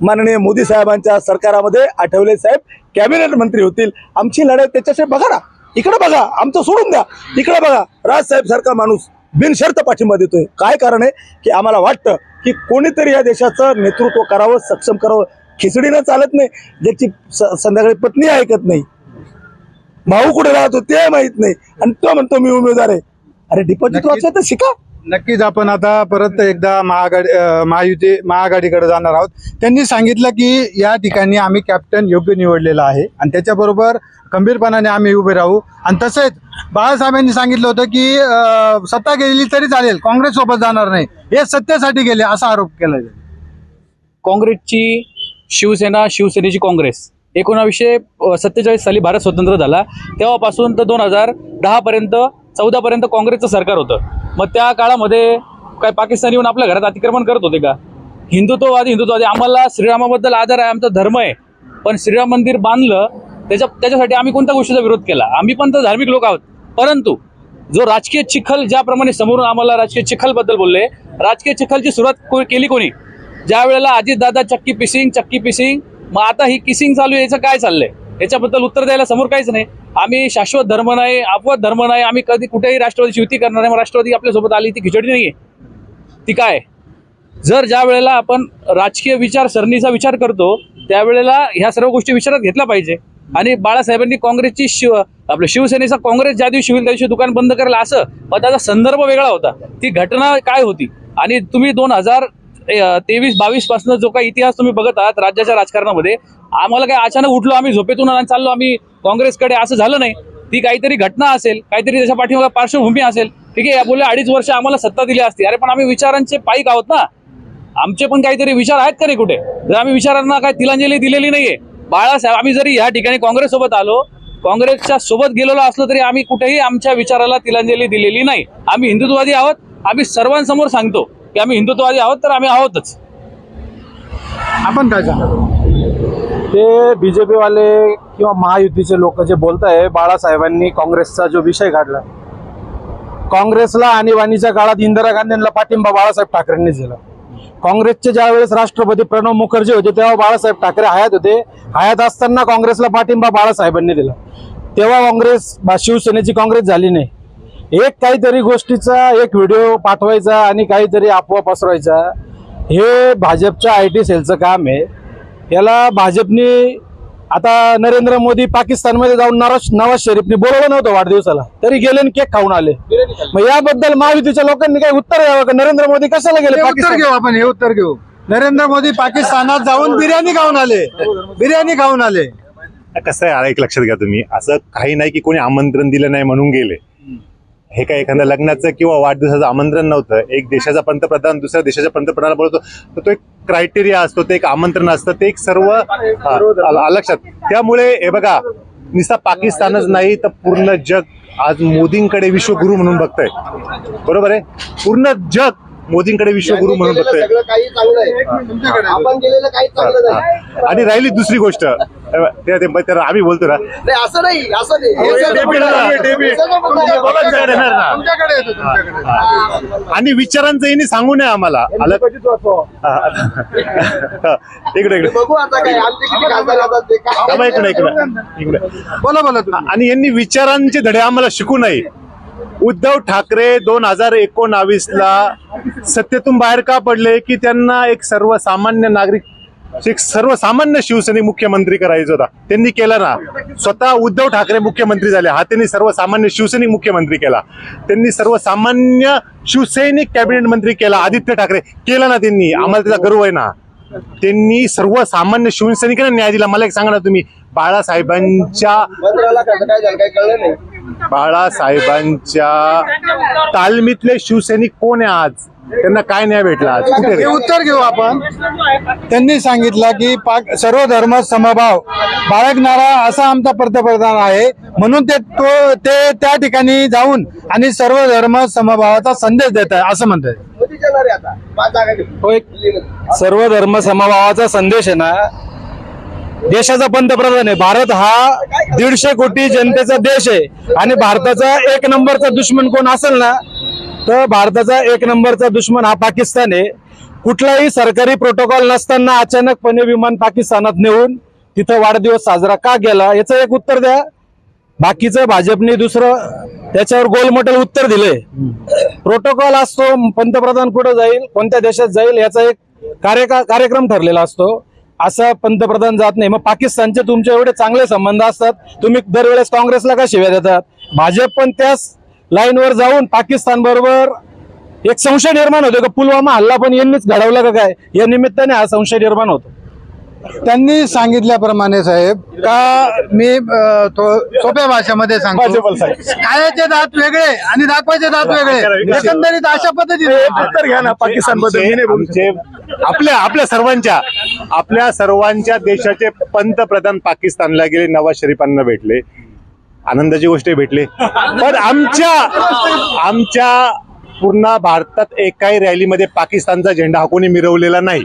माननीय मोदी साहेबांच्या सरकारामध्ये आठवले साहेब कॅबिनेट मंत्री होतील. आमची लढाई त्याच्याशी बघा ना, इकडे बघा, आमचं सोडून द्या, इकडे बघा. राजसाहेब सारखा माणूस बिनशर्त पाठिंबा देतोय. काय कारण आहे की आम्हाला वाटतं की कोणीतरी या देशाचं नेतृत्व करावं, सक्षम करावं. खिचडीनं चालत नाही, ज्याची संध्याकाळी पत्नी ऐकत नाही, भाऊ कुठे राहतो ते माहित नाही, आणि तो म्हणतो मी उमेदवार आहे. अरे डिपॉझिट वाचलं तर शिका. नक्कीच आपण आता परत एकदा महाआघाडीकडे जाणार आहोत. त्यांनी सांगितलं की या ठिकाणी आम्ही कॅप्टन योग्य निवडलेला आहे आणि त्याच्याबरोबर खंबीरपणाने आम्ही उभे राहू. आणि तसेच बाळासाहेबांनी सांगितलं होतं की सत्ता गेली तरी चालेल, काँग्रेस सोबत जाणार नाही, हे सत्तेसाठी गेले असा आरोप केला. काँग्रेसची शिवसेना, शिवसेनेची काँग्रेस 1947 साली भारत स्वतंत्र झाला तेव्हापासून तर 2010 पर्यंत 14 पर्यंत काँग्रेसचं सरकार होतं. मग त्या काळामध्ये काय पाकिस्तान येऊन आपल्या घरात अतिक्रमण करत होते का? हिंदुत्ववादी आम्हाला श्रीरामाबद्दल आदर आहे, आमचा धर्म आहे. पण श्रीराम मंदिर बांधलं त्याच्यासाठी आम्ही कोणत्या गोष्टीचा विरोध केला? आम्ही पण तर धार्मिक लोक आहोत. परंतु जो राजकीय चिखल, ज्याप्रमाणे समोरून आम्हाला राजकीय चिखलबद्दल बोलले, राजकीय चिखलची सुरुवात केली कोणी? ज्या वेळेला अजितदादा चक्की पिसिंग, मग आता ही किसिंग चालू आहे, याचं काय चाललंय? याच्याबद्दल उत्तर द्यायला समोर काहीच नाही. आम्ही शाश्वत धर्म नाही, अपवाद धर्म नाही, आम्ही कधी कुठेही राष्ट्रवादी युती करणार नाही. मग राष्ट्रवादी आपल्यासोबत आली ती खिचडी नाहीये, ती काय? जर ज्या वेळेला आपण राजकीय विचारसरणीचा विचार करतो त्यावेळेला ह्या सर्व गोष्टी विचारात घेतल्या पाहिजे. आणि बाळासाहेबांनी काँग्रेसची शिवसेनेचा काँग्रेस ज्या दिवशी होईल त्या दिवशी दुकान बंद करायला, असं पण त्याचा संदर्भ वेगळा होता. ती घटना काय होती? आणि तुम्ही 2023-22 पासून जो काही इतिहास तुम्ही बघत आहात राज्याच्या राजकारणामध्ये, आम्हाला काय अचानक उठलो आम्ही झोपेतून आणि चाललो आम्ही काँग्रेसकडे, असं झालं नाही. ती काहीतरी घटना असेल, काहीतरी त्याच्या पाठीमागे पार्श्वभूमी असेल. ठीक आहे, या बोलले 2.5 वर्ष आम्हाला सत्ता दिली असती. अरे पण आम्ही विचारांचे पाईक आहोत ना, आमचे पण काहीतरी विचार आहेत का रे कुठे? जर आम्ही विचारांना काय तिलांजली दिलेली नाहीये. बाळासाहेब, आम्ही जरी या ठिकाणी काँग्रेस सोबत आलो, काँग्रेसच्या सोबत गेलेलो असलो तरी आम्ही कुठेही आमच्या विचाराला तिलांजली दिलेली नाही. आम्ही हिंदुत्ववादी आहोत. आम्ही सर्वांसमोर सांगतो की आम्ही हिंदुत्ववादी आहोत, तर आम्ही आहोतच. आपण काय सांगा? ते बीजेपी वाले किंवा महायुतीचे लोक जे बोलत आहे, बाळासाहेबांनी काँग्रेसचा जो विषय काढला, काँग्रेसला आणीबाणीच्या काळात इंदिरा गांधींना पाठिंबा बाळासाहेब ठाकरेंनी दिला. काँग्रेसचे ज्या वेळेस राष्ट्रपती प्रणव मुखर्जी होते तेव्हा बाळासाहेब ठाकरे हयात होते. हयात असताना काँग्रेसला पाठिंबा बाळासाहेबांनी दिला. तेव्हा काँग्रेस शिवसेनेची काँग्रेस झाली नाही. एक काहीतरी गोष्टीचा एक व्हिडिओ पाठवायचा आणि काहीतरी अफवा पसरवायचा, हे भाजपच्या IT सेलचं काम आहे. याला भाजपने आता नरेंद्र मोदी पाकिस्तानमध्ये जाऊन नवाज शरीफने बोलवलं नव्हतं वाढदिवसाला, तरी गेले आणि केक खाऊन आले. मग याबद्दल महायुतीच्या लोकांनी काही उत्तर द्यावं का? नरेंद्र मोदी कशाला गेले उत्तर पाकिस्तान? घेऊ आपण, हे उत्तर घेऊ. नरेंद्र मोदी पाकिस्तानात जाऊन बिर्याणी खाऊन आले. कसं आहे, एक लक्षात घ्या तुम्ही, असं काही नाही की कोणी आमंत्रण दिलं नाही म्हणून गेले. हे काय एखाद्या लग्नाचं किंवा वाढदिवसाचं आमंत्रण नव्हतं. एक देशाचा पंतप्रधान दुसऱ्या देशाच्या पंतप्रधानाला बोलतो तर तो एक क्रायटेरिया असतो, ते एक आमंत्रण असतं, ते एक सर्व लक्षात. त्यामुळे हे बघा, नुसता पाकिस्तानच नाही तर पूर्ण जग आज मोदींकडे विश्वगुरु म्हणून बघतंय. बरोबर आहे, पूर्ण जग मोदींकडे विश्वगुरु म्हणून बघतोय. सगळं काही चांगलं आहे, आपण केलेलं काही चांगलं नाही. आणि राहिली दुसरी गोष्ट, तर आम्ही बोलतो ना, नाही, असं नाही, असं नाही. हे सगळं डेबिट बंद आहे. डेबिट. सगळं बंद आहे. तुमच्याकडे येणार ना. तुमच्याकडे येतो, तुमच्याकडे. आणि विचारांचं यांनी सांगू नये आम्हाला. आलं इकडे इकडे बघू आता काय आमचे किती खासदार येतात ते काय. थांबा, इकडे. बोला बोला तुम्ही. आणि यांनी विचारांचे धडे आम्हाला शिकू नये. उद्धव ठाकरे 2019ला सत्तेतून बाहेर का पडले की त्यांना एक सर्वसामान्य नागरिक, एक सर्वसामान्य शिवसैनिक मुख्यमंत्री करायचा होता. त्यांनी केला ना. स्वतः उद्धव ठाकरे मुख्यमंत्री झाले, हा त्यांनी सर्वसामान्य शिवसैनिक मुख्यमंत्री केला. त्यांनी सर्वसामान्य शिवसैनिक कॅबिनेट मंत्री केला. आदित्य ठाकरे केला ना त्यांनी. आम्हाला त्याचा गर्व आहे ना. त्यांनी सर्वसामान्य शिवसैनिकांना न्याय दिला. मला एक सांगा ना तुम्ही, बाळासाहेबांच्या मंत्र्याला कसं काय झालं काही कळलं नाही. बाळासाहेबांच्या तालमीतले शिवसैनिक कोण आहे आज? त्यांना काय न्याय भेटला आज? कुठे हे रे? उत्तर घेऊ आपण. त्यांनी सांगितलं की सर्व धर्म समभाव बाळगणारा असा आमचा पंतप्रधान आहे, म्हणून ते त्या ठिकाणी जाऊन आणि सर्व धर्म समभावाचा संदेश देत आहे असं म्हणतात. मोदी येणार आहे आता 5 जागा घेऊन. होय, सर्व धर्म समभावाचा संदेश आहे ना. देशाचा पंतप्रधान आहे. भारत हा 150 कोटी जनतेचा देश आहे आणि भारताचा 1 नंबरचा दुश्मन कोण असेल ना, तर भारताचा 1 नंबरचा दुश्मन हा पाकिस्तान आहे. कुठलाही सरकारी प्रोटोकॉल नसताना अचानकपणे विमान पाकिस्तानात नेऊन तिथं वाढदिवस साजरा का केला, याचं एक उत्तर द्या. बाकीचं भाजपने दुसरं त्याच्यावर गोलमोठल उत्तर दिले. प्रोटोकॉल असतो, पंतप्रधान कुठं जाईल, कोणत्या देशात जाईल, याचा एक कार्यक्रम ठरलेला असतो. असं पंतप्रधान जात नाही. मग पाकिस्तानचे तुमचे एवढे चांगले संबंध असतात, तुम्ही दरवेळेस काँग्रेसला का शिव्या देतात? भाजप पण त्याच लाईनवर जाऊन पाकिस्तान बरोबर एक संशय निर्माण होतो का पुलवामा हल्ला पण यांनीच घडवला का काय, या निमित्ताने हा संशय निर्माण होतो. त्यांनी सांगितल्याप्रमाणे साहेब का मी सोप्या भाषेमध्ये सांगतो, खायचे दात वेगळे आणि दाखवायचे दात वेगळे, एकंदरीत अशा पद्धतीने उत्तर घ्या ना पाकिस्तान बद्दल. आपल्या सर्वांच्या देशाचे पंतप्रधान पाकिस्तानला गेले, नवाज शरीफांना भेटले, आनंदाची गोष्ट भेटले. पण आमच्या पूर्ण भारतात एकाही रॅलीमध्ये पाकिस्तानचा झेंडा हा कोणी मिरवलेला नाही.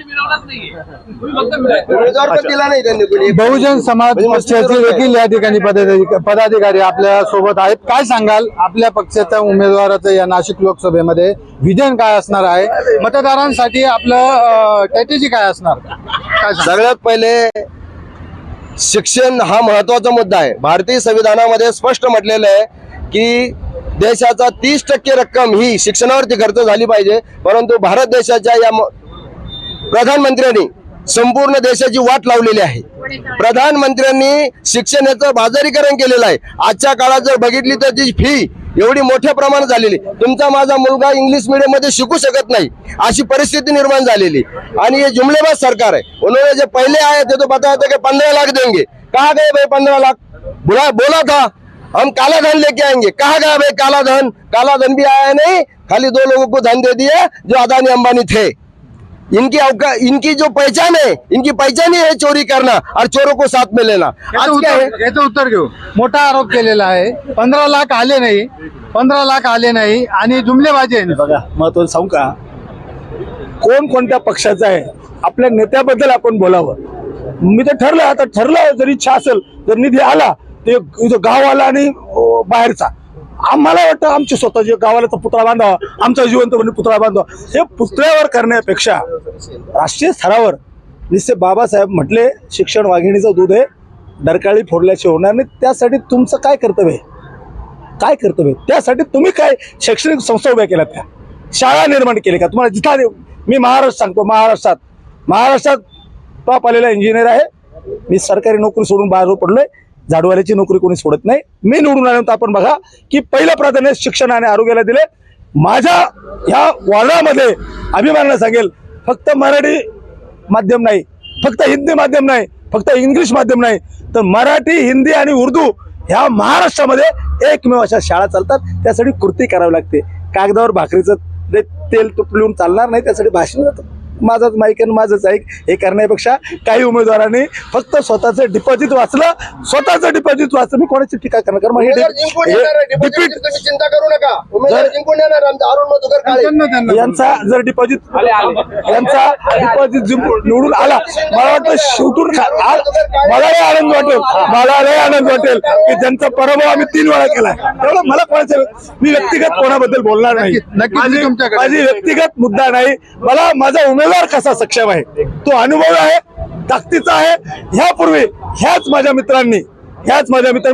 उमेदवार पण दिला नाही त्यांनी कोणी. बहुजन समाज पक्षाचे देखील या ठिकाणी पदाधिकारी आपल्या सोबत आहेत. काय सांगाल आपल्या पक्षाच्या उमेदवाराचं या नाशिक लोकसभेमध्ये विजन काय असणार आहे? मतदारांसाठी आपलं स्ट्रॅटेजी काय असणार? काय सांगाल? सगळ्यात पहिले शिक्षण हा महत्वाचा मुद्दा आहे. भारतीय संविधानामध्ये स्पष्ट म्हटलेलं आहे की देशाचा 30% रक्कम ही शिक्षणावरती खर्च झाली पाहिजे. परंतु भारत देशाच्या या प्रधानमंत्र्यांनी संपूर्ण देशाची वाट लावलेली आहे. प्रधानमंत्र्यांनी शिक्षणाचं बाजारीकरण केलेलं आहे. आजच्या काळात जर बघितली तर ती फी एवढी मोठ्या प्रमाणात झालेली, तुमचा माझा मुलगा इंग्लिश मीडियम मध्ये शिकू शकत नाही अशी परिस्थिती निर्माण झालेली. आणि ये जुमलेबाज सरकार है. उन्होंने जो पहले आए थे तो बताया था कि 15 लाख देंगे. कहाँ गए भाई 15 लाख? बोला था हम काला धन लेके आएंगे. कहाँ गया भाई काला धन? काला धन भी आया नहीं, खाली 2 लोगों को धन दे दिए जो अदानी अंबानी थे. इनकी जो पहचान है, इनकी पहचान ही है चोरी करना और चोरों को साथ में लेना. आज क्या है? याचं उत्तर घेऊ. मोठा आरोप केलेला आहे. 15 लाख आले नाही आणि जुमलेबाजी आहे. बघा महत्वाचं सांगू का, कोणत्या पक्षाचा आहे, आपल्या नेत्याबद्दल आपण बोलावं. मी तर ठरलं, आता ठरलं जर इच्छा असेल, जर निधी आला ते इथं गाववाला आणि बाहेरचा, आम्हाला वाटतं आमच्या स्वतःच्या गावाला पुतळा बांधावा, आमचा जिवंतपणे पुतळा बांधावा. हे पुतळ्यावर करण्यापेक्षा राष्ट्रीय स्तरावर निश्चित बाबासाहेब म्हटले शिक्षण वाघिणीचं दूध आहे, डरकाळी फोडल्याचे होणार नाही. त्यासाठी तुमचं काय कर्तव्य आहे? त्यासाठी तुम्ही काय शैक्षणिक संस्था उभ्या केल्यात का? शाळा निर्माण केली का? तुम्हाला जिथं मी महाराष्ट्र सांगतो, महाराष्ट्रात टॉप आलेला इंजिनियर आहे. मी सरकारी नोकरी सोडून बाहेर पडलोय. झाडवाल्याची नोकरी कोणी सोडत नाही. मी निवडून आल्यानंतर आपण बघा की पहिलं प्राधान्य शिक्षण आणि आरोग्याला दिले. माझ्या ह्या वार्डामध्ये अभिमानाने सांगेल, फक्त मराठी माध्यम नाही, फक्त हिंदी माध्यम नाही, फक्त इंग्लिश माध्यम नाही, तर मराठी, हिंदी आणि उर्दू ह्या महाराष्ट्रामध्ये एकमेव अशा शाळा चालतात. त्यासाठी कृती करावी लागते. कागदावर भाकरीचं तेल तुपलून चालणार नाही, त्यासाठी भाषण जातं. माझाच माईक आणि माझंच ऐक हे करण्यापेक्षा काही उमेदवारांनी फक्त स्वतःचं डिपॉझिट वाचलं, स्वतःचं डिपॉझिट वाचलं. मी कोणाची टीका करणार, कारण उमेदवार जिंकून येणार आहे. डिपॉझिट तुम्ही चिंता करू नका, उमेदवार जिंकून येणार. आमचा अरुण मधुकर काळे यांचा जर डिपॉझिट निवडून आला, मला वाटतं शेवटून मला लय आनंद वाटेल की त्यांचा पराभव आम्ही 3 वेळा केलाय. तेवढं मला कोणाचं, मी व्यक्तिगत कोणाबद्दल बोलणार नाही. माझी व्यक्तिगत मुद्दा नाही. मला माझा उमेदवार कसा सक्षम आहे, तो अनुभव आहे, ताकदीचा आहे. ह्यापूर्वी ह्याच माझ्या मित्रांनी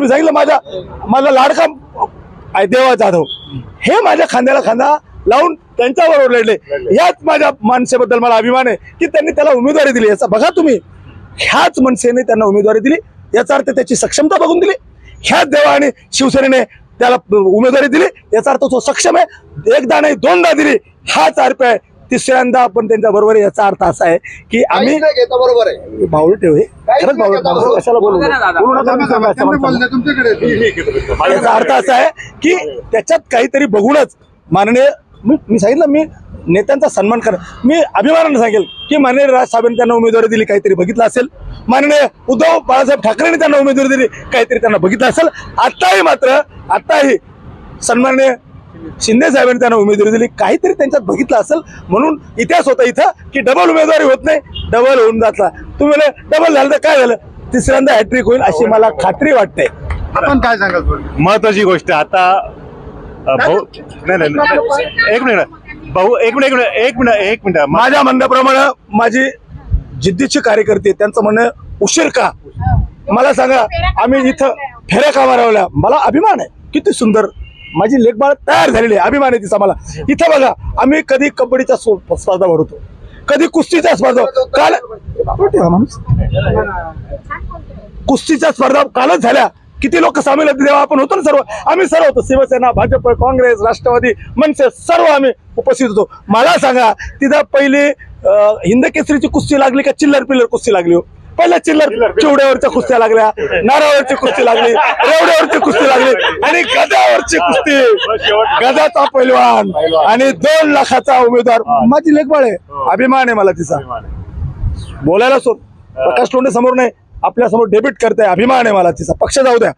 सांगितलं, माझा लाडका आहे देवा जाधव, हे माझ्या खांद्याला खांदा लावून त्यांच्याबरोबर लढले. ह्याच माझ्या माणसेबद्दल मला अभिमान आहे की त्यांनी त्याला उमेदवारी दिली. याचा बघा तुम्ही, ह्याच मनसेने त्यांना उमेदवारी दिली, याचा अर्थ त्याची सक्षमता बघून दिली. ह्याच देवा आणि शिवसेनेने त्याला उमेदवारी दिली, याचा अर्थ तो सक्षम आहे. एकदा नाही 2दा दिली, हाच अर्थ आहे. तिसऱ्यांदा आपण त्यांच्या बरोबर, याचा अर्थ असा आहे की आम्ही बरोबर आहे. बावळ ठेव, खरंच बावळ, कशाला बोलू याचा अर्थ असा आहे की त्याच्यात काहीतरी बघूनच माननीय, मी सांगितलं, मी नेत्यांचा सन्मान कर, मी अभिमानाने सांगेल की माननीय राजसाहेबांनी त्यांना उमेदवारी दिली, काहीतरी बघितलं असेल. माननीय उद्धव बाळासाहेब ठाकरेंनी त्यांना उमेदवारी दिली, काहीतरी त्यांना बघितलं असेल. आताही सन्माननीय शिंदे साहेबांनी त्यांना उमेदवारी दिली, काहीतरी त्यांच्यात बघितलं असेल. म्हणून इतिहास होता इथं की डबल उमेदवारी होत नाही, डबल होऊन जातला. तुम्ही डबल झालं तर काय झालं, तिसऱ्यांदा हॅट्रिक होईल अशी मला खात्री वाटते. आपण काय सांगाल? महत्वाची गोष्ट आता भाऊ, नाही, एक मिनिट. माझ्या म्हणण्याप्रमाणे माझी जिद्दीची कार्यकर्ते, त्यांचं म्हणणं उशीर का, मला सांगा, आम्ही इथं फेऱ्या का मारवल्या, मला अभिमान आहे. किती सुंदर माझी लेखबाळ तयार झालेली आहे, अभिमान आहे तिचा मला. इथं बघा, आम्ही कधी कबड्डीच्या स्पर्धा भरवतो, कधी कुस्तीच्या स्पर्धा, काल कुस्तीच्या स्पर्धा कालच झाल्या. किती लोक सामील होते तेव्हा आपण होतो ना, सर्व आम्ही सर्व होतो, शिवसेना, भाजप, काँग्रेस, राष्ट्रवादी, मनसे, सर्व आम्ही उपस्थित होतो. मला सांगा, तिथं पहिली हिंद केसरीची कुस्ती लागली का चिल्लर पिल्लर कुस्ती लागली? हो, पहिल्या चिल्लर चिवड्यावरच्या कुस्त्या लागल्या, नारावरची कुस्ती लागली, रेवड्यावरची कुस्ती लागली, आणि गदावरची कुस्ती, गदाचा पैलवान आणि 2 लाखाचा उमेदवार. माझी लेखबाळ आहे, अभिमान आहे मला तिचा. बोलायला प्रकाश तोंडे समोर नाही, आपल्या समोर डेबिट करताय, अभिमान आहे मला तिचा. पक्ष जाऊ द्या,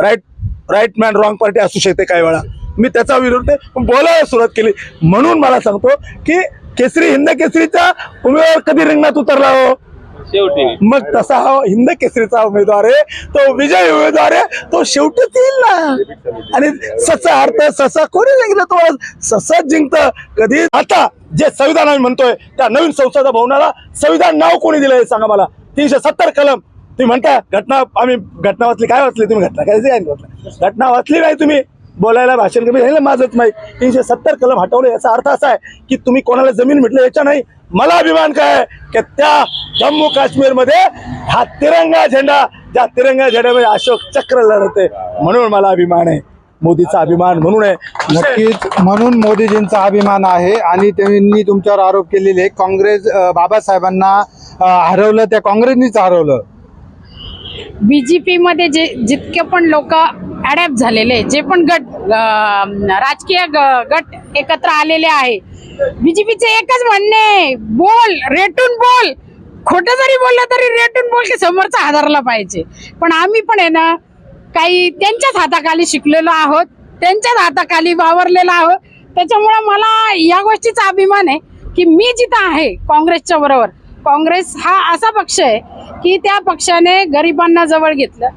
राईट मॅन रॉंग पार्टी असू शकते काही वेळा, मी त्याचा विरोध आहे, पण बोलायला सुरुवात केली. म्हणून मला सांगतो की हिंद केसरीचा उमेदवार कधी रिंगणात उतरला हो, मग तसा हा हिंद केसरीचा उमेदवार आहे, तो विजयी उमेदवार आहे, तो शेवटीच येईल ना. आणि ससा अर्थ ससा कोणी सांगितलं तुम्हाला, ससा जिंकतं कधी. आता जे संविधान आम्ही म्हणतोय, त्या नवीन संसद भवनाला संविधान नाव कोणी दिलं हे सांगा मला. 370 कलम तुम्ही म्हणता, घटना वाचली, काय वाचली तुम्ही? घटना वाचली नाही तुम्ही, बोलायला भाषण कमी झालं. माझंच माहीत 370 कलम हटवले, याचा अर्थ असा आहे की तुम्ही कोणाला जमीन म्हटलं याच्या नाही. मला अभिमान काय आहे की त्या जम्मू काश्मीर मध्ये हा तिरंगा झेंडा, ज्या तिरंगा झेंड्यामध्ये अशोक चक्र लढते, म्हणून मला अभिमान आहे. मोदीचा अभिमान म्हणून आहे. नक्कीच, म्हणून मोदीजींचा अभिमान आहे. आणि त्यांनी तुमच्यावर आरोप केलेले, काँग्रेस बाबासाहेबांना हरवलं, त्या काँग्रेसनीच हरवलं. बीजेपी मध्ये जितके पण लोक अडॅप्ट झालेले, जे पण राजकीय गट एकत्र आलेले आहे, बीजेपीचे एकच म्हणणे, बोल, रेटून बोल, खोटं जरी बोललं तरी रेटून बोल की समोरचा हादरला पाहिजे. पण आम्ही पण आहे ना, काही त्यांच्याच हाताखाली शिकलेलो आहोत, त्यांच्याच हाताखाली वावरलेलो आहोत. त्याच्यामुळे मला या गोष्टीचा अभिमान आहे की मी जिथं आहे काँग्रेसच्या बरोबर. काँग्रेस हा असा पक्ष आहे की त्या पक्षाने गरिबांना जवळ घेतलं,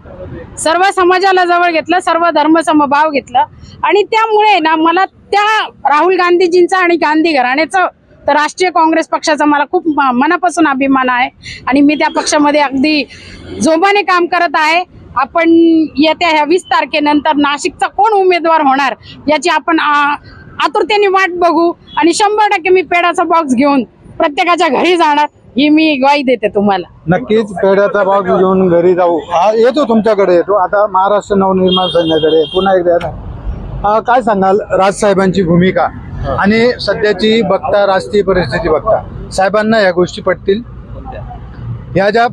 सर्व समाजाला जवळ घेतलं, सर्व धर्म समभाव घेतलं. आणि त्यामुळे ना मला त्या राहुल गांधीजींचा आणि गांधी घराण्याचं, तर राष्ट्रीय काँग्रेस पक्षाचा मला खूप मनापासून अभिमान आहे. आणि मी त्या पक्षामध्ये अगदी जोमाने काम करत आहे. आपण येत्या ह्या 20 तारखेनंतर नाशिकचा कोण उमेदवार होणार याची आपण आतुरतेने वाट बघू. आणि 100% मी पेढाचा बॉक्स घेऊन प्रत्येकाच्या घरी जाणार, ही मी ग्वाही देते तुम्हाला. नक्कीच पेढ्याचा बॉक्स घेऊन घरी जाऊ. येतो तुमच्याकडे, येतो आता महाराष्ट्र नवनिर्माण संघाकडे पुन्हा एकदा. काय सांगाल राजसाहेबांची भूमिका आणि सध्याची बघता, राष्ट्रीय परिस्थिती बघता, साहेबांना या गोष्टी पटतील? ह्या ज्या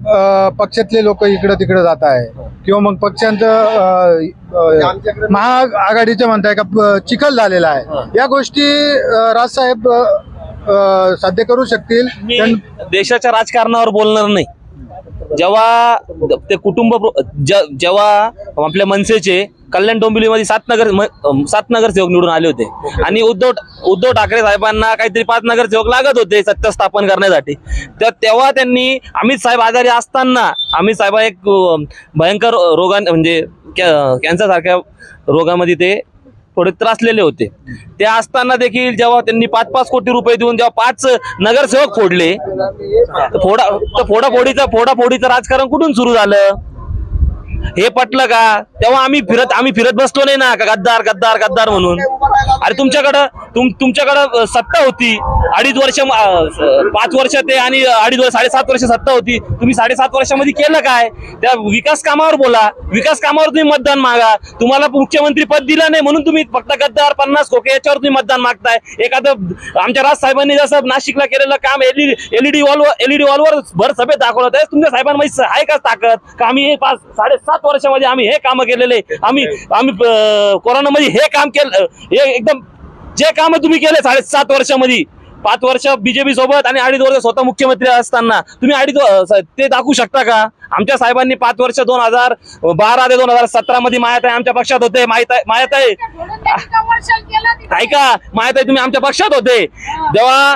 पक्षातले लोक इकडं तिकडं जात आहे, किंवा मग पक्षांचं महाआघाडीचं म्हणताय का चिखल झालेला आहे, या गोष्टी राजसाहेब साध्य करू शकतील. मी देशाच्या राजकारणावर बोलणार नाही. जेव्हा ते जेव्हा आपल्या मनसेचे कल्याण डोंबिवलीमध्ये 7 नगरसेवक निवडून आले होते आणि उद्धव ठाकरे साहेबांना काहीतरी 5 नगरसेवक लागत होते सत्ता स्थापन करण्यासाठी, तर तेव्हा त्यांनी अमित साहेब आजारी असताना, अमित साहेब एक भयंकर म्हणजे कॅन्सर सारख्या रोगामध्ये ते थोडे त्रासलेले होते, ते असताना देखील जेव्हा त्यांनी 5-5 कोटी रुपये देऊन जेव्हा 5 नगरसेवक फोडले, फोडाफोडीचं राजकारण कुठून सुरू झालं हे पटलं का? तेव्हा आम्ही फिरत बसलो नाही ना का गद्दार गद्दार गद्दार म्हणून. अरे तुमच्याकडं सत्ता होती 2.5 वर्ष, 5 वर्ष ते आणि 7.5 वर्ष सत्ता होती. तुम्ही 7.5 वर्षामध्ये केलं काय? त्या विकास कामावर बोला, विकास कामावर तुम्ही मतदान मागा. तुम्हाला मुख्यमंत्री पद दिलं नाही म्हणून तुम्ही फक्त गद्दार 50 खोके याच्यावर तुम्ही मतदान मागताय. एखादं आमच्या राज साहेबांनी जसं नाशिकला केलेलं काम एलईडी वॉलवर भर सभेत दाखवलं, तर तुमच्या साहेबांमध्ये आहे का ताकद का आम्ही 7.5 वर्षामध्ये आम्ही हे काम केलेले, आम्ही कोरोनामध्ये हे काम केलं, हे एकदम जे काम तुम्ही केले 7.5 वर्षामध्ये, 5 वर्ष बीजेपी सोबत आणि 2.5 वर्ष स्वतः मुख्यमंत्री असताना तुम्ही ते दाखवू शकता का? आमच्या साहेबांनी 5 वर्ष 2012 ते 2017 मध्ये मायाताई आमच्या पक्षात होते. मायाताई ऐका, मायाताई तुम्ही आमच्या पक्षात होते जेव्हा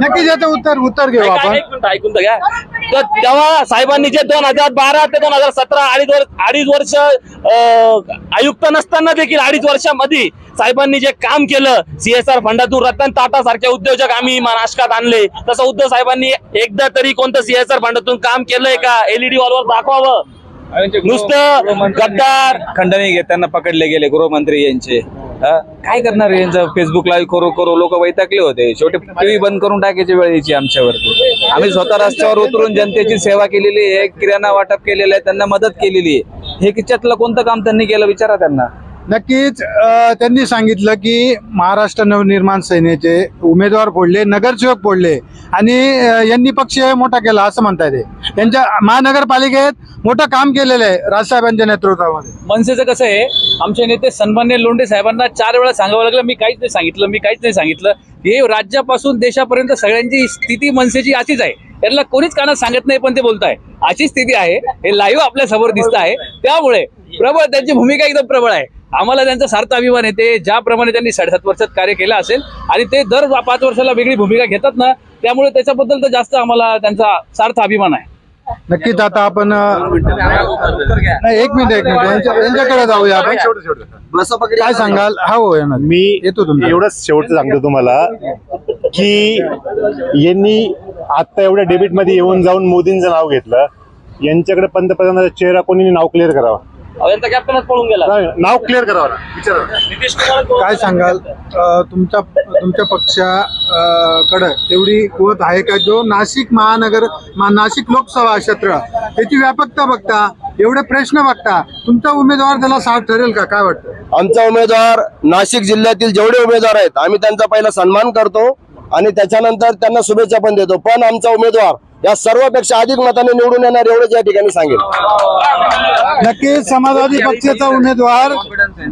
नक्कीच याचं उत्तर घेऊ आपण. ऐकून तर घ्या. तर तेव्हा साहेबांनी जे 2012 ते 2017 अडीच वर्ष आयुक्त नसताना देखील 2.5 वर्षामध्ये साहेबांनी जे काम केलं, CSR फंडातून रतन टाटा सारखे उद्योजक आम्ही महाराष्ट्रात आणले, तसं उद्धव साहेबांनी एकदा तरी कोणतं CSR फंडातून काम केलंय का? एलईडी वॉलवर दाखवावं. नुसतं गद्दार खंडणी घेताना पकडले गेले गृहमंत्री यांचे. काय करणार यांचं फेसबुक लाईव्ह करू लोक वैतागले होते. शेवटी टीव्ही बंद करून टाकायची वेळ यायची आमच्यावरती. आम्ही स्वतः रस्त्यावर उतरून जनतेची सेवा केलेली आहे, किराणा वाटप केलेलं आहे, त्यांना मदत केलेली आहे. हे किच्यातलं कोणतं काम त्यांनी केलं विचारा त्यांना. नक्कीच त्यांनी सांगितलं की महाराष्ट्र नवनिर्माण सेनेचे उमेदवार फोडले, नगरसेवक फोडले आणि यांनी पक्ष मोठा केला असं म्हणता येते. त्यांच्या महानगरपालिकेत मोठं काम केलेलं आहे राजसाहेबांच्या नेतृत्वामध्ये. मनसेचं कसं आहे, आमचे नेते सन्मान्य लोंढे साहेबांना 4 वेळा सांगावं लागलं, मी काहीच नाही सांगितलं. हे राज्यापासून देशापर्यंत सगळ्यांची स्थिती मनसेची अशीच आहे. त्यांना कोणीच कानात सांगत नाही पण ते बोलताय, अशी स्थिती आहे. हे लाईव्ह आपल्या समोर दिसत आहे. त्यामुळे प्रबळ त्यांची भूमिका एकदम प्रबळ आहे. आम्हाला त्यांचा सार्थ अभिमान येते. ज्याप्रमाणे त्यांनी 7.5 वर्षात कार्य केलं असेल आणि ते दर 5 वर्षाला वेगळी भूमिका घेतात ना, त्यामुळे त्याच्याबद्दल तर जास्त आम्हाला त्यांचा सार्थ अभिमान आहे. नक्कीच आता आपण एक मिनिट यांच्याकडे जाऊया आपण. काय सांगाल? हो येणार मी येतो तुमच्या. एवढंच शेवटचं सांगतो तुम्हाला की यांनी आता एवढ्या डेबिट मध्ये येऊन जाऊन मोदींचं नाव घेतलं. यांच्याकडे पंतप्रधानाचा चेहरा कोणी नाव क्लिअर करावा, यांचा कॅप्टनच पळून गेला. नाव क्लिअर करावं विचारा. नितीश कुमार काय सांगाल? तुमच्या पक्षाकडे तेवढी कुवत आहे का जो नाशिक लोकसभा क्षेत्र त्याची व्यापकता बघता, एवढे प्रश्न बघता, तुमचा उमेदवार त्याला साथ ठरेल का? काय वाटतं? आमचा उमेदवार नाशिक जिल्ह्यातील जेवढे उमेदवार आहेत आम्ही त्यांचा पहिला सन्मान करतो आणि त्याच्यानंतर त्यांना शुभेच्छा पण देतो. पण आमचा उमेदवार या सर्वांपेक्षा अधिक मताने निवडून येणार एवढंच या ठिकाणी सांगेल. नक्कीच समाजवादी पक्षाचा उमेदवार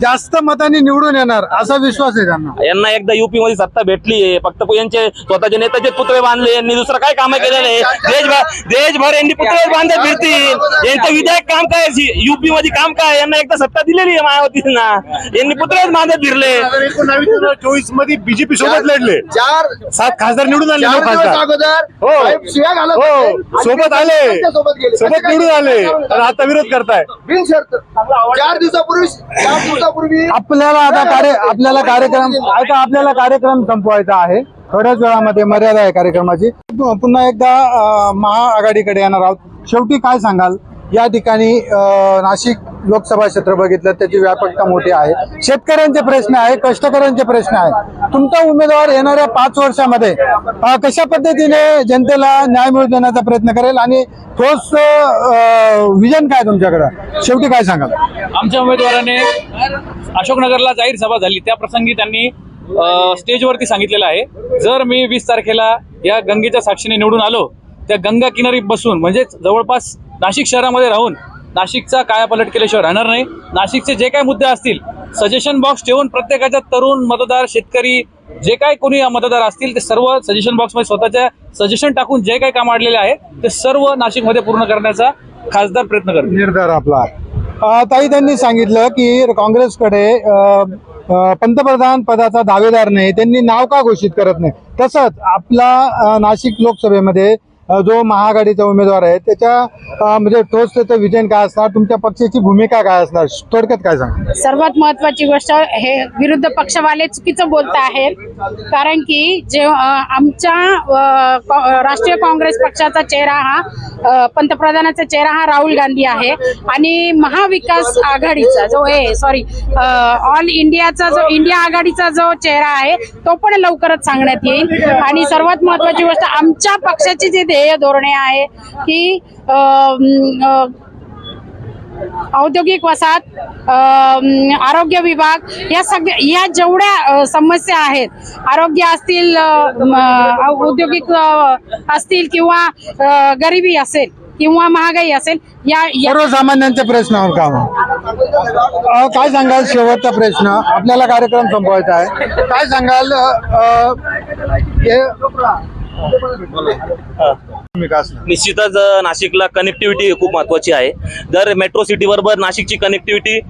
जास्त मतांनी निवडून येणार असा विश्वास आहे त्यांना. यांना एकदा युपी मध्ये सत्ता भेटली, फक्त यांचे स्वतःचे नेत्याचे पुतळे बांधले, यांनी दुसरं काय काम केलेले? देशभर यांनी पुतळे बांधत फिरतील. यांचं विधायक काम काय? युपी मध्ये काम काय? यांना एकदा सत्ता दिलेली आहे मायावतींना, यांनी पुतळेच बांधत फिरले. 2024 मध्ये बीजेपी सोबत लढले, 7 खासदार निवडून आले. सोबत निवडून आले आणि आता विरोध करताय. 4 दिवसापूर्वी आपल्याला आपल्याला कार्यक्रम संपवायचा आहे. थोड्याच वेळामध्ये मर्यादा आहे कार्यक्रमाची. पुन्हा एकदा महाआघाडीकडे येणार आहोत. शेवटी काय सांगाल? या ठिकाणी नाशिक लोकसभा क्षेत्र बघितलं त्याची व्यापकता मोठी आहे. शेतकऱ्यांचे प्रश्न आहे, कष्टकऱ्यांचे प्रश्न आहे. तुमचा उमेदवार येणाऱ्या 5 वर्षामध्ये कशा पद्धतीने जनतेला न्याय मिळवून देण्याचा प्रयत्न करेल आणि ठोस विजन काय तुमच्याकडे? शेवटी काय सांगाल? आमच्या उमेदवाराने अशोकनगरला जाहीर सभा झाली, त्या प्रसंगी त्यांनी स्टेजवरती सांगितलेलं आहे, जर मी 20 तारखेला या गंगेच्या साक्षीने निवडून आलो, त्या गंगा किनारी बसून म्हणजे जवळपास नाशिक शहरामध्ये राहून नाशिकचा कायापालट केल्याशिवाय राहणार नाही. नाशिकचे जे काही मुद्दे असतील सजेशन बॉक्स ठेवून प्रत्येकाच्या तरुण मतदार, शेतकरी, जे काही कोणी मतदार असतील ते सर्व सजेशन बॉक्समध्ये स्वतःच्या सजेशन टाकून जे काही काम अडलेले आहे ते सर्व नाशिकमध्ये पूर्ण करण्याचा खासदार प्रयत्न करतील. निर्धार आपला. ताई, त्यांनी सांगितलं की काँग्रेसकडे पंतप्रधान पदाचा दावेदार नाही, त्यांनी नाव का घोषित करत नाही. तसंच आपला नाशिक लोकसभेमध्ये जो महाआघाडीचा उमेदवार आहे त्याच्या म्हणजे ठोस त्याचं विजन काय असणार, तुमच्या पक्षाची भूमिका काय असणार, थोडक्यात काय सांगा. सर्वात महत्वाची गोष्ट, हे विरुद्ध पक्षवाले चुकीचं बोलत आहेत. कारण की जे आमच्या राष्ट्रीय काँग्रेस पक्षाचा चेहरा हा पंतप्रधानाचा चेहरा हा राहुल गांधी आहे आणि महाविकास आघाडीचा जो ऑल इंडियाचा जो इंडिया आघाडीचा जो चेहरा आहे तो पण लवकरच सांगण्यात येईल. आणि सर्वात महत्वाची गोष्ट, आमच्या पक्षाची जी ध्येय धोरणे आहे की औद्योगिक वसाहत, आरोग्य विभाग, या जेवढ्या समस्या आहेत, आरोग्य असतील, औद्योगिक असतील किंवा गरिबी असेल किंवा महागाई असेल, या सर्वसामान्यांच्या प्रश्नावर काम. काय सांगाल, शेवटचा प्रश्न, आपल्याला कार्यक्रम संपवायचा आहे, काय सांगाल निश्चितच नाशिकला कनेक्टिव्हिटी खूप महत्वाची आहे. जर मेट्रो सिटी बरोबर नाशिकची कनेक्टिव्हिटी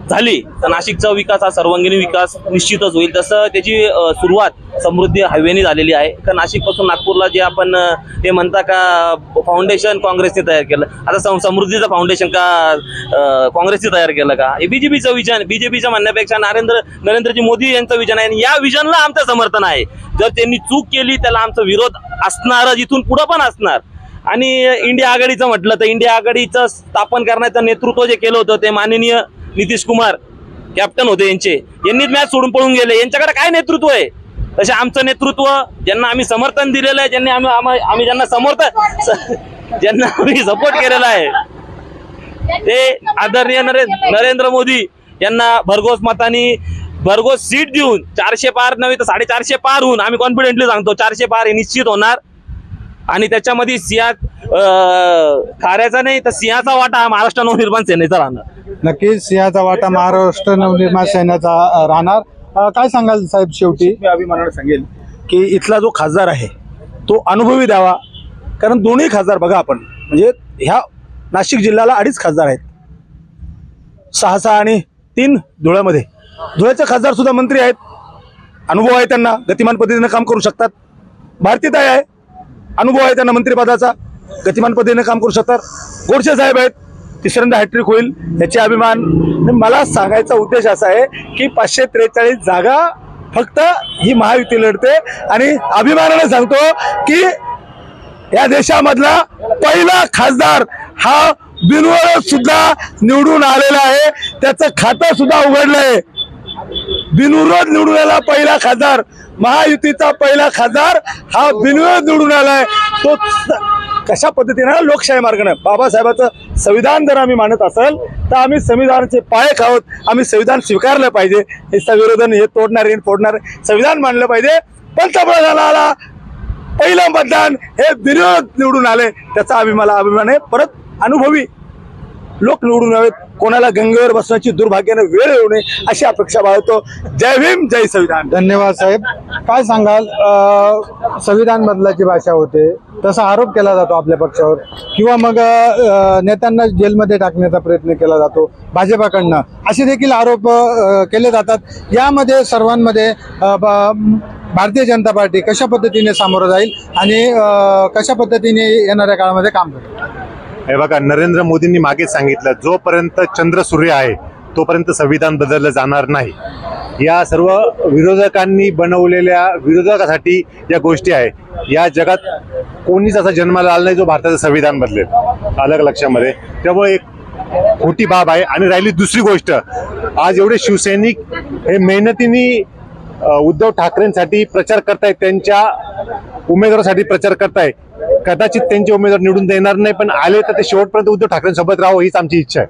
झाली तर नाशिकचा विकास हा सर्वांगीण विकास निश्चितच होईल. तसं त्याची सुरुवात समृद्धी हायवेने झालेली आहे. का नाशिकपासून नागपूरला जे आपण हे म्हणता का फाउंडेशन काँग्रेसने तयार केलं, आता समृद्धीचं फाउंडेशन का काँग्रेसने तयार केलं का? हे बीजेपीचं विजन, बीजेपीचं म्हणण्यापेक्षा नरेंद्रजी मोदी यांचं विजन आहे आणि या विजनला आमचं समर्थन आहे. जर त्यांनी चूक केली त्याला आमचा विरोध असणारच, इथून पुढं पण असणार. आणि इंडिया आघाडीचं म्हटलं तर इंडिया आघाडीचं स्थापन करण्याचं नेतृत्व जे केलं होतं ते माननीय नितीश कुमार कॅप्टन होते, यांनीच मॅच सोडून पळून गेले. यांच्याकडे काय नेतृत्व आहे? तसे आमचं नेतृत्व, ज्यांना आम्ही समर्थन दिलेलं आहे, ज्यांनी आम्ही ज्यांना आम्ही सपोर्ट केलेला आहे, ते आदरणीय नरेंद्र मोदी यांना भरघोस मतांनी भरघोस सीट देऊन 400 पार नव्हे तर 450 पार होऊन, आम्ही कॉन्फिडेंटली सांगतो 400 पार हे निश्चित होणार. आणि त्याच्यामध्ये खाऱ्याचा नाही तर सिंहाचा वाटा हा महाराष्ट्र नवनिर्माण सेनेचा राहणार. नक्कीच सिंहाचा वाटा महाराष्ट्र नवनिर्माण सेनेचा राहणार. काय सांगाल साहेब शेवटी? मी अभिमानाने सांगेल की इथला जो खासदार आहे तो अनुभवी द्यावा. कारण दोन्ही खासदार बघा, आपण म्हणजे ह्या नाशिक जिल्ह्याला 2.5 खासदार आहेत, 6 आणि 3 धुळ्यामध्ये. धुळ्याचे खासदार सुद्धा मंत्री आहेत, अनुभव आहे त्यांना, गतिमान पद्धतीने काम करू शकतात. भारतीताई आहे, अनुभव आहे त्यांना मंत्रिपदाचा, गतिमान पद्धतीने काम करू शकतात. गोडसे साहेब आहेत, तिसऱ्यांदा हॅट्रिक होईल याचे अभिमान. मला सांगायचा उद्देश असा आहे की 543 जागा फक्त ही महायुती लढते आणि अभिमानाने सांगतो की या देशामधला पहिला खासदार हा बिनविरोध सुद्धा निवडून आलेला आहे. त्याचं खातं सुद्धा उघडलंय. बिनविरोध निवडून आला पहिला खासदार, महायुतीचा पहिला खासदार हा बिनविरोध निवडून आलाय. तो कशा पद्धतीने? लोकशाही मार्गाने. बाबासाहेबांचं संविधान जर आम्ही मानत असेल तर आम्ही संविधानाचे पायक आहोत. आम्ही संविधान स्वीकारलं पाहिजे. हे संविधान हे तोडणारे फोडणारे संविधान मानलं पाहिजे. पंतप्रधानाला पहिलं मतदान हे बिनविरोध निवडून आले, त्याचा अभिमान आहे. परत अनुभवी लोक निवडून यावेत, कोणाला गंगेवर बसण्याची दुर्भाग्याने वेळ येऊ नये अशी अपेक्षा बाळगतो. जय भीम, जय संविधान. धन्यवाद साहेब. काय सांगाल, संविधान बदलाची भाषा होते तसा आरोप केला जातो आपल्या पक्षावर, किंवा मग नेत्यांना जेलमध्ये टाकण्याचा प्रयत्न केला जातो भाजपाकडनं, असे देखील आरोप केले जातात. यामध्ये सर्वांमध्ये भारतीय जनता पार्टी कशा पद्धतीने सामोरं जाईल आणि कशा पद्धतीने येणाऱ्या काळामध्ये काम करेल? हे बघा, नरेंद्र मोदींनी मागे सांगितलं, जोपर्यंत चंद्र सूर्य आहे तोपर्यंत संविधान बदललं जाणार नाही. या सर्व विरोधकांनी बनवलेल्या विरोधकासाठी या गोष्टी आहे. या जगात कोणीच असा जन्माला आला नाही जो भारताचं संविधान बदलेल, अलग लक्षामध्ये. त्यामुळे एक खोटी बाब आहे. आणि राहिली दुसरी गोष्ट, आज एवढे शिवसैनिक हे मेहनतीने उद्धव ठाकरेंसाठी प्रचार करतायत, त्यांच्या उमेदवारासाठी प्रचार करतायत. कदाचित त्यांचे उमेदवार निवडून देणार नाही, पण आले तर ते शेवटपर्यंत उद्धव ठाकरेंसोबत राहावं हीच आमची इच्छा आहे.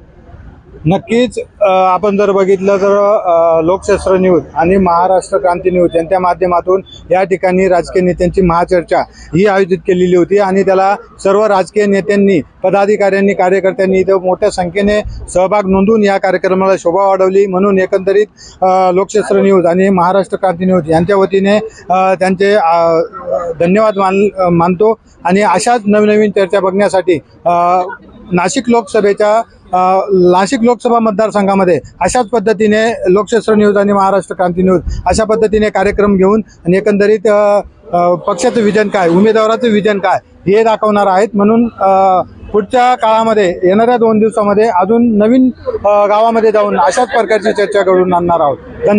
नक्कीच आपण जर बघितलं तर लोकशास्त्र न्यूज आणि महाराष्ट्र क्रांती न्यूज यांच्या माध्यमातून या ठिकाणी राजकीय नेत्यांची महाचर्चा ही आयोजित केलेली होती आणि त्याला सर्व राजकीय नेत्यांनी, पदाधिकाऱ्यांनी, कार्यकर्त्यांनी इथं मोठ्या संख्येने सहभाग नोंदवून या कार्यक्रमाला शोभा वाढवली. म्हणून एकंदरीत लोकशास्त्र न्यूज आणि महाराष्ट्र क्रांती न्यूज यांच्या वतीने त्यांचे धन्यवाद मानतो आणि अशाच नवनवीन चर्चा बघण्यासाठी नाशिक लोकसभा मतदारसंघामध्ये अशाच पद्धतीने लोकशास्त्र न्यूज आणि महाराष्ट्र क्रांती न्यूज अशा पद्धतीने कार्यक्रम घेऊन आणि एकंदरीत पक्षाचं विजन काय, उमेदवाराचं विजन काय हे दाखवणार आहेत. म्हणून पुढच्या काळामध्ये येणाऱ्या 2 दिवसामध्ये अजून नवीन गावामध्ये जाऊन अशाच प्रकारची चर्चा घडवून आणणार आहोत. धन्यवाद.